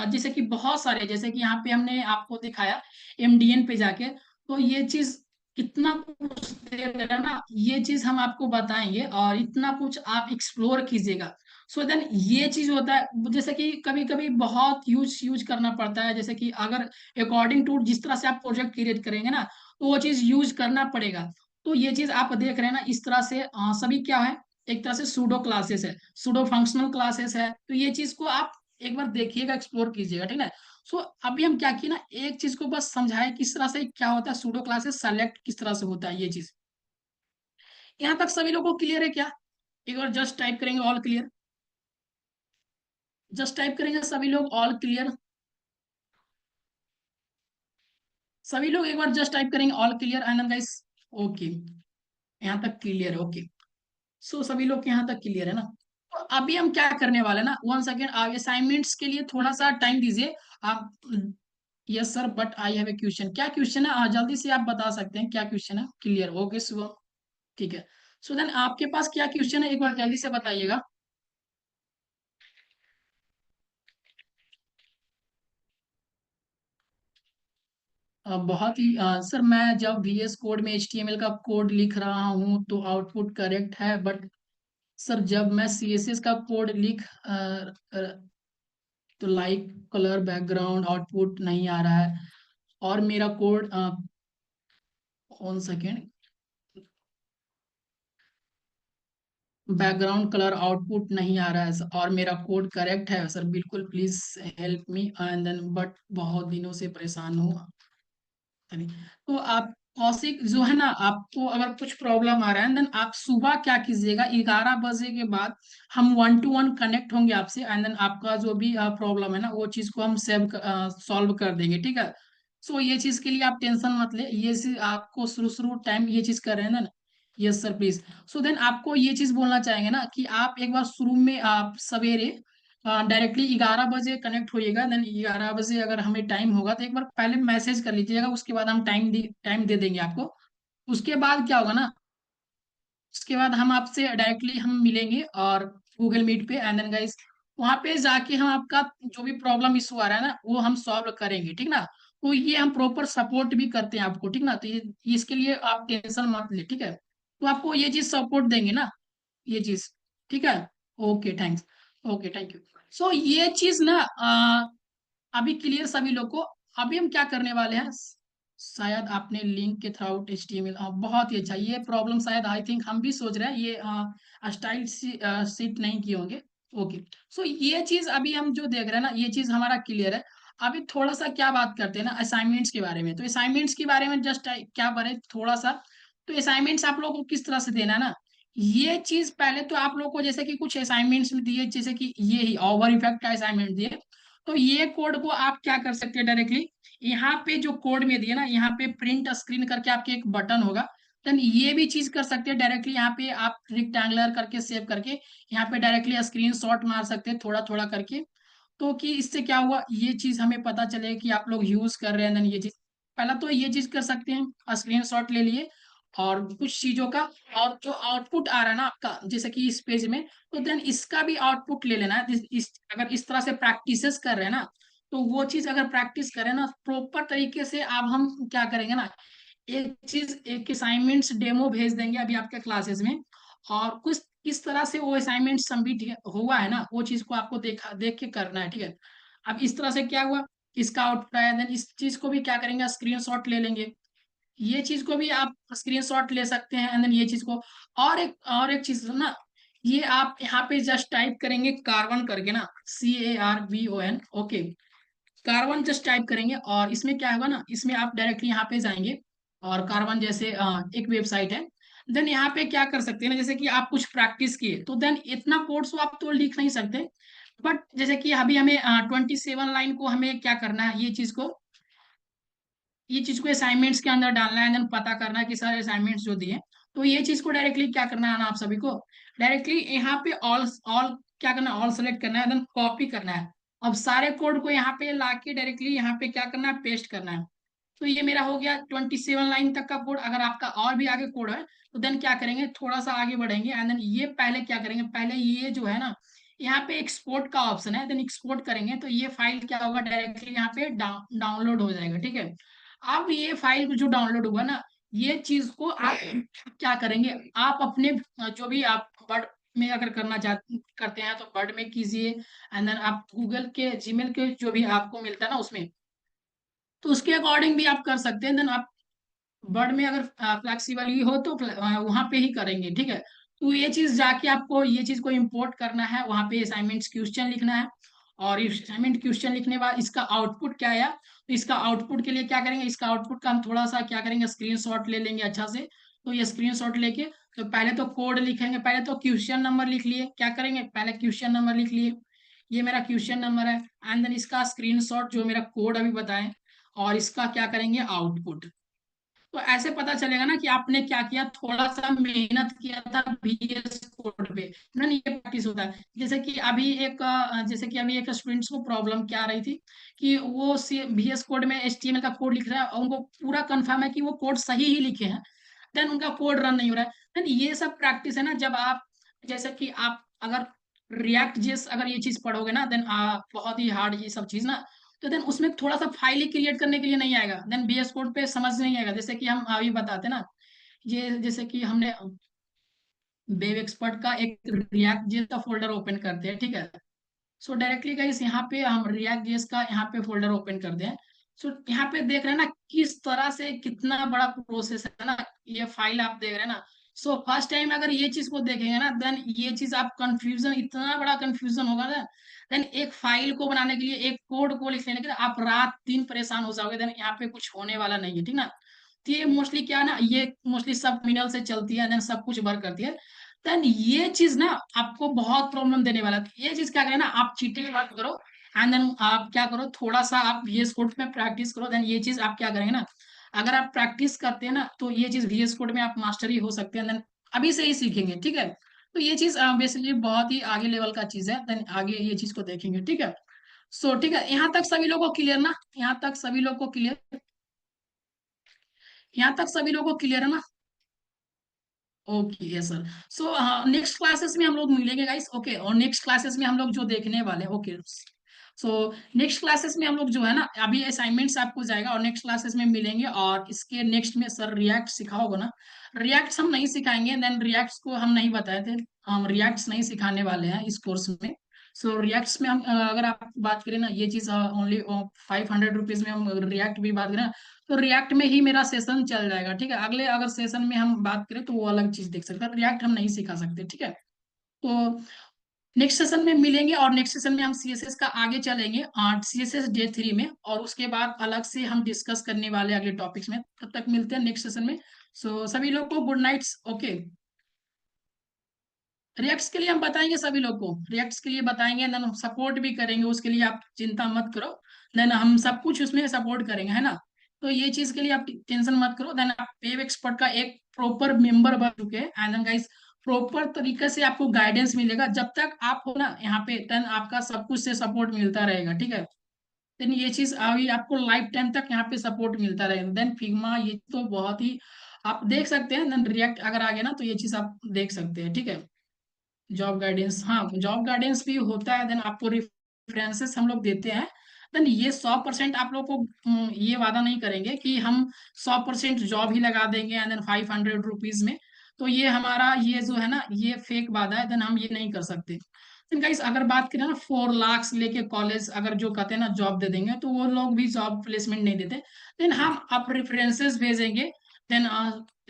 जैसे कि बहुत सारे, जैसे कि यहाँ पे हमने आपको दिखाया MDN पे जाके, तो ये चीज कितना कुछ दे रहा है ना, ये चीज हम आपको बताएंगे और इतना कुछ आप एक्सप्लोर कीजिएगा। सो देन ये चीज होता है, जैसे कि कभी कभी बहुत यूज करना पड़ता है, जैसे कि अगर अकॉर्डिंग टू जिस तरह से आप प्रोजेक्ट क्रिएट करेंगे ना तो वो चीज यूज करना पड़ेगा। तो ये चीज आप देख रहे हैं ना इस तरह से सभी क्या है, एक तरह से सूडो क्लासेस है, सूडो फंक्शनल क्लासेस है। तो ये चीज को आप एक बार देखिएगा, एक्सप्लोर कीजिएगा, ठीक है। सो अभी हम क्या किए ना, एक चीज को बस समझाए किस तरह से क्या होता है सूडो क्लासेस सेलेक्ट किस तरह से होता है ये चीज। यहाँ तक सभी लोगों को क्लियर है क्या, एक बार जस्ट टाइप करेंगे ऑल क्लियर, जस्ट टाइप करेंगे सभी लोग ऑल क्लियर। सभी लोग एक बार जस्ट टाइप करेंगे all clear and then guys. Okay, यहाँ तक क्लियर है। ओके, सो सभी लोग के यहाँ तक क्लियर है ना। तो अभी हम क्या करने वाले हैं ना, वन सेकेंड, आप असाइनमेंट्स के लिए थोड़ा सा टाइम दीजिए आप। Yes sir, but I have a question. क्या क्वेश्चन है? जल्दी से आप बता सकते हैं क्या क्वेश्चन है? क्लियर, ओके शुभम, ठीक है। सो देन आपके पास क्या क्वेश्चन है, एक बार जल्दी से बताइएगा। बहुत ही सर, मैं जब VS कोड में HTML का कोड लिख रहा हूँ तो आउटपुट करेक्ट है, बट सर जब मैं CSS का कोड लिख तो लाइक कलर बैकग्राउंड आउटपुट नहीं आ रहा है, और मेरा code one second, background colour output नहीं आ रहा है सर, और मेरा कोड करेक्ट है सर, बिल्कुल please help me and then, but बहुत दिनों से परेशान हूँ। तो आप कौशिक जो है ना, आपको अगर कुछ प्रॉब्लम आ रहा है देन आप सुबह क्या कीजिएगा, 11 बजे के बाद हम 1 to 1 कनेक्ट होंगे आपसे, एंड देन आपका जो भी प्रॉब्लम है ना वो चीज को हम सॉल्व कर देंगे, ठीक है। सो ये चीज के लिए आप टेंशन मत ले, ये चीज आपको शुरू शुरू टाइम ये चीज कर रहे हैं ना। Yes sir please. So then आपको ये चीज बोलना चाहेंगे ना कि आप एक बार शुरू में आप सवेरे डायरेक्टली 11 बजे कनेक्ट होइएगा, देन 11 बजे अगर हमें टाइम होगा तो एक बार पहले मैसेज कर लीजिएगा, उसके बाद हम टाइम दे देंगे आपको। उसके बाद क्या होगा ना, उसके बाद हम आपसे डायरेक्टली हम मिलेंगे और गूगल मीट पे, एंड देन गाइस वहां पे जाके हम आपका जो भी प्रॉब्लम इशू आ रहा है ना वो हम सॉल्व करेंगे, ठीक ना। तो ये हम प्रॉपर सपोर्ट भी करते हैं आपको, ठीक ना। तो ये इसके लिए आप टेंशन मत ले, ठीक है। तो आपको ये चीज सपोर्ट देंगे ना, ये चीज, ठीक है। Okay thanks. Okay thank you. So ये चीज ना अभी क्लियर सभी लोग को। अभी हम क्या करने वाले हैं, शायद आपने लिंक के थ्रू HTML, बहुत ही अच्छा, ये प्रॉब्लम शायद आई थिंक हम भी सोच रहे हैं, ये स्टाइल सीट नहीं किए होंगे। ओके, सो ये चीज अभी हम जो देख रहे हैं ना ये चीज हमारा क्लियर है। अभी थोड़ा सा क्या बात करते हैं ना असाइनमेंट्स के बारे में, तो असाइनमेंट्स के बारे में जस्ट क्या करें थोड़ा सा। तो असाइनमेंट्स आप लोगों को किस तरह से देना है ना, ये चीज पहले तो आप लोगों को जैसे कि कुछ असाइनमेंट्स में दिए, जैसे कि ये ही ओवर इफेक्ट का असाइनमेंट दिए। तो ये कोड को आप क्या कर सकते हैं डायरेक्टली, यहाँ पे जो कोड में दिए ना यहाँ पे प्रिंट स्क्रीन करके आपके एक बटन होगा, देन ये भी चीज कर सकते हैं डायरेक्टली, यहाँ पे आप रिक्टेंगुलर करके सेव करके यहाँ पे डायरेक्टली स्क्रीन शॉट मार सकते हैं थोड़ा थोड़ा करके। तो कि इससे क्या हुआ, ये चीज हमें पता चले कि आप लोग यूज कर रहे हैं, देन ये चीज पहला तो ये चीज कर सकते हैं, स्क्रीन शॉट ले लिए और कुछ चीजों का, और जो आउटपुट आ रहा है ना आपका जैसे कि इस पेज में, तो देन इसका भी आउटपुट ले लेना है। अगर इस तरह से प्रैक्टिसेस कर रहे हैं ना, तो वो चीज अगर प्रैक्टिस करें ना प्रॉपर तरीके से, अब हम क्या करेंगे ना, एक चीज एक असाइनमेंट्स डेमो भेज देंगे अभी आपके क्लासेस में, और कुछ किस तरह से वो असाइनमेंट सबमिट हुआ है ना वो चीज को आपको देख के करना है, ठीक है। अब इस तरह से क्या हुआ, इसका आउटपुट आया, देन इस चीज को भी क्या करेंगे स्क्रीनशॉट ले लेंगे, ये चीज को भी आप स्क्रीनशॉट ले सकते हैं, एंड देन ये चीज को, और एक चीज ना, ये आप यहाँ पे जस्ट टाइप करेंगे कार्बन करके ना, CARBON, okay. Carbon just type करेंगे और इसमें क्या होगा ना, इसमें आप डायरेक्टली यहाँ पे जाएंगे, और कार्बन जैसे एक वेबसाइट है, देन यहाँ पे क्या कर सकते हैं ना, जैसे कि आप कुछ प्रैक्टिस किए तो देन इतना कोड्स आप तो लिख नहीं सकते, बट जैसे कि अभी हमें 27 लाइन को हमें क्या करना है, ये चीज को असाइनमेंट्स के अंदर डालना है, देन पता करना है कि सारे असाइनमेंट्स जो दिए, तो ये चीज को डायरेक्टली क्या करना है ना आप सभी को, डायरेक्टली यहाँ पे ऑल ऑल क्या करना है, ऑल सेलेक्ट करना है, देन कॉपी करना है। अब सारे कोड को यहाँ पे लाके डायरेक्टली यहाँ पे क्या करना है, पेस्ट करना है। तो ये मेरा हो गया 27 लाइन तक का कोड। अगर आपका और भी आगे कोड है तो देन क्या करेंगे, थोड़ा सा आगे बढ़ेंगे, एंड देन ये पहले क्या करेंगे, पहले ये जो है ना यहाँ पे एक्सपोर्ट का ऑप्शन है, देन एक्सपोर्ट करेंगे तो ये फाइल क्या होगा, डायरेक्टली यहाँ पे डाउनलोड हो जाएगा, ठीक है। अब ये फाइल जो डाउनलोड हुआ ना, ये चीज को आप क्या करेंगे, आप अपने जो भी आप वर्ड में अगर करते हैं तो वर्ड में कीजिए, एंड देन आप गूगल के जीमेल के जो भी आपको मिलता है ना उसमें, तो उसके अकॉर्डिंग भी आप कर सकते हैं, देन आप वर्ड में अगर फ्लेक्सिबल ही हो तो वहां पे ही करेंगे, ठीक है। तो ये चीज जाके आपको ये चीज को इंपोर्ट करना है, वहां पे असाइनमेंट क्वेश्चन लिखना है, और असाइनमेंट क्वेश्चन लिखने के बाद इसका आउटपुट क्या आया, तो इसका आउटपुट के लिए क्या करेंगे, इसका आउटपुट का हम थोड़ा सा क्या करेंगे स्क्रीनशॉट ले लेंगे अच्छा से। तो ये स्क्रीनशॉट लेके तो पहले तो कोड लिखेंगे, पहले तो क्वेश्चन नंबर लिख लिए, क्या करेंगे पहले क्वेश्चन नंबर लिख लिए, ये मेरा क्वेश्चन नंबर है, एंड देन इसका स्क्रीनशॉट जो मेरा कोड अभी बताएं, और इसका क्या करेंगे आउटपुट। तो ऐसे पता चलेगा ना कि आपने क्या किया, थोड़ा सा मेहनत किया था VS कोड पे ना, ये प्रैक्टिस होता है। जैसे कि अभी एक स्टूडेंट्स को प्रॉब्लम क्या आ रही थी कि वो VS कोड में HTML का कोड लिख रहा है और उनको पूरा कंफर्म है कि वो कोड सही ही लिखे हैं, देन उनका कोड रन नहीं हो रहा है। देन ये सब प्रैक्टिस है ना, जब आप जैसे कि आप अगर रिएक्ट जेस अगर ये चीज पढ़ोगे ना, देन बहुत ही हार्ड ये सब चीज ना, तो देन उसमें थोड़ा सा फाइल ही क्रिएट करने के लिए नहीं आएगा, देन VS कोड पे समझ नहीं आएगा। जैसे कि हम अभी बताते ना, ये जैसे कि हमने वेब एक्सपर्ट का एक रिएक्ट जेएस का फोल्डर ओपन करते हैं, ठीक है। सो डायरेक्टली गाइस यहाँ पे हम रिएक्ट जेएस का यहाँ पे फोल्डर ओपन कर दें। सो यहाँ पे देख रहे हैं ना किस तरह से कितना बड़ा प्रोसेस है ना, ये फाइल आप देख रहे हैं ना। सो फर्स्ट टाइम अगर ये चीज को देखेंगे ना, देन ये चीज आप कंफ्यूजन, इतना बड़ा कंफ्यूजन होगा ना, देन एक फाइल को बनाने के लिए, एक कोड को लिख लेने के लिए आप रात दिन परेशान हो जाओगे, देन यहाँ पे कुछ होने वाला नहीं है, ठीक ना। तो ये मोस्टली क्या है ना, ये मोस्टली सब मिनल से चलती है, देन सब कुछ वर्क करती है। देन ये चीज ना आपको बहुत प्रॉब्लम देने वाला है। तो ये चीज क्या करें ना, आप चीटिंग मत करो, एंड देन आप क्या करो, थोड़ा सा आप VS कोड में प्रैक्टिस करो। देन ये चीज आप क्या करेंगे ना, अगर आप प्रैक्टिस करते हैं ना, तो ये चीज VS कोड में आप मास्टरी हो सकते हैं, देन अभी से ही सीखेंगे, ठीक है। तो ये चीज बेसिकली बहुत ही आगे लेवल का चीज है, देन आगे ये चीज को देखेंगे, ठीक है। सो ठीक है, यहाँ तक सभी लोगों को क्लियर ना, यहाँ तक सभी लोगों को क्लियर, यहाँ तक सभी लोगों को क्लियर है ना। Okay yes sir. So next classes में हम लोग मिलेंगे गाइस, ओके। और नेक्स्ट क्लासेस में हम लोग जो देखने वाले हैं, ओके। सो नेक्स्ट क्लासेस में हम लोग जो है ना, अभी असाइनमेंट्स आपको जाएगा और नेक्स्ट क्लासेस में मिलेंगे। और इसके नेक्स्ट में सर रिएक्ट सिखाओगे ना, रिएक्ट्स हम नहीं सिखाएंगे, देन रिएक्ट्स को हम नहीं बताए थे, हम रिएक्ट्स नहीं सिखाने वाले हैं इस कोर्स में। सो रिएक्ट्स में हम अगर आप बात करें ना, ये चीज ओनली 500 रुपीज में हम रिएक्ट भी बात करें, तो रिएक्ट में ही मेरा सेशन चल जाएगा, ठीक है। अगले अगर सेशन में हम बात करें तो वो अलग चीज देख सकते हैं, रिएक्ट हम नहीं सिखा सकते, ठीक है। तो नेक्स्ट सेशन में मिलेंगे और नेक्स्ट सेशन में हम CSS का आगे चलेंगे, CSS डे 3 में, और उसके बाद अलग से हम डिस्कस करने वाले अगले टॉपिक्स में। तब तक मिलते हैं नेक्स्ट सेशन में। सो सभी लोग को गुड नाइट्स, ओके। रिएक्ट्स के लिए हम बताएंगे, सभी लोग को रिएक्ट्स के लिए बताएंगे, देन हम सपोर्ट भी करेंगे, उसके लिए आप चिंता मत करो। देन हम सब कुछ उसमें सपोर्ट करेंगे, है ना। तो ये चीज के लिए आप टेंशन मत करो। देन आप वेब एक्सपर्ट का एक प्रॉपर मेंबर बन चुके हैं, एंड देन गाइस प्रॉपर तरीके से आपको गाइडेंस मिलेगा जब तक आप हो ना यहाँ पे, देन आपका सब कुछ से सपोर्ट मिलता रहेगा, ठीक है। देन ये चीज अभी आपको लाइफ टाइम तक यहाँ पे सपोर्ट मिलता रहेगा। देन फिग्मा ये तो बहुत ही आप देख सकते हैं, देन रिएक्ट अगर आ गया ना, तो ये चीज आप देख सकते हैं, ठीक है। जॉब गाइडेंस, हाँ जॉब गाइडेंस भी होता है, देन आपको रेफरेंसेस हम लोग देते हैं। देन ये 100% आप लोग को ये वादा नहीं करेंगे कि हम 100% जॉब ही लगा देंगे एंड देन 500 रुपीज में। तो ये हमारा ये जो है ना, ये फेक वादा है, देन हम ये नहीं कर सकते। देन गाइस अगर बात करें ना, 4 लाख लेके कॉलेज अगर जो कहते हैं ना जॉब दे देंगे, तो वो लोग भी जॉब प्लेसमेंट नहीं देते। देन हम आप रेफरेंसेस भेजेंगे, देन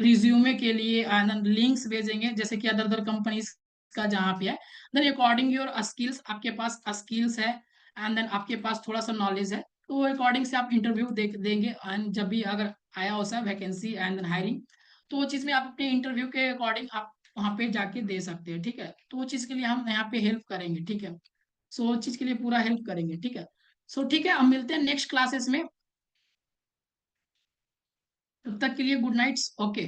रिज्यूमे के लिए लिंक्स भेजेंगे, जैसे कि अदर अदर कंपनीज का जहाँ पे है। देन अकॉर्डिंग योर स्किल्स, आपके पास स्किल्स है एंड देन आपके पास थोड़ा सा नॉलेज है, तो अकॉर्डिंग से आप इंटरव्यू देंगे। एंड जब भी अगर आया हो सा वैकेंसी एंड देन हायरिंग, तो वो चीज़ में आप अपने इंटरव्यू के अकॉर्डिंग आप वहाँ पे जाके दे सकते हैं, ठीक है। तो वो चीज़ के लिए हम यहाँ पे हेल्प करेंगे, ठीक है। सो वो चीज़ के लिए पूरा हेल्प करेंगे, ठीक है। सो ठीक है, हम मिलते हैं नेक्स्ट क्लासेस में, तब तक के लिए गुड नाइट्स, ओके।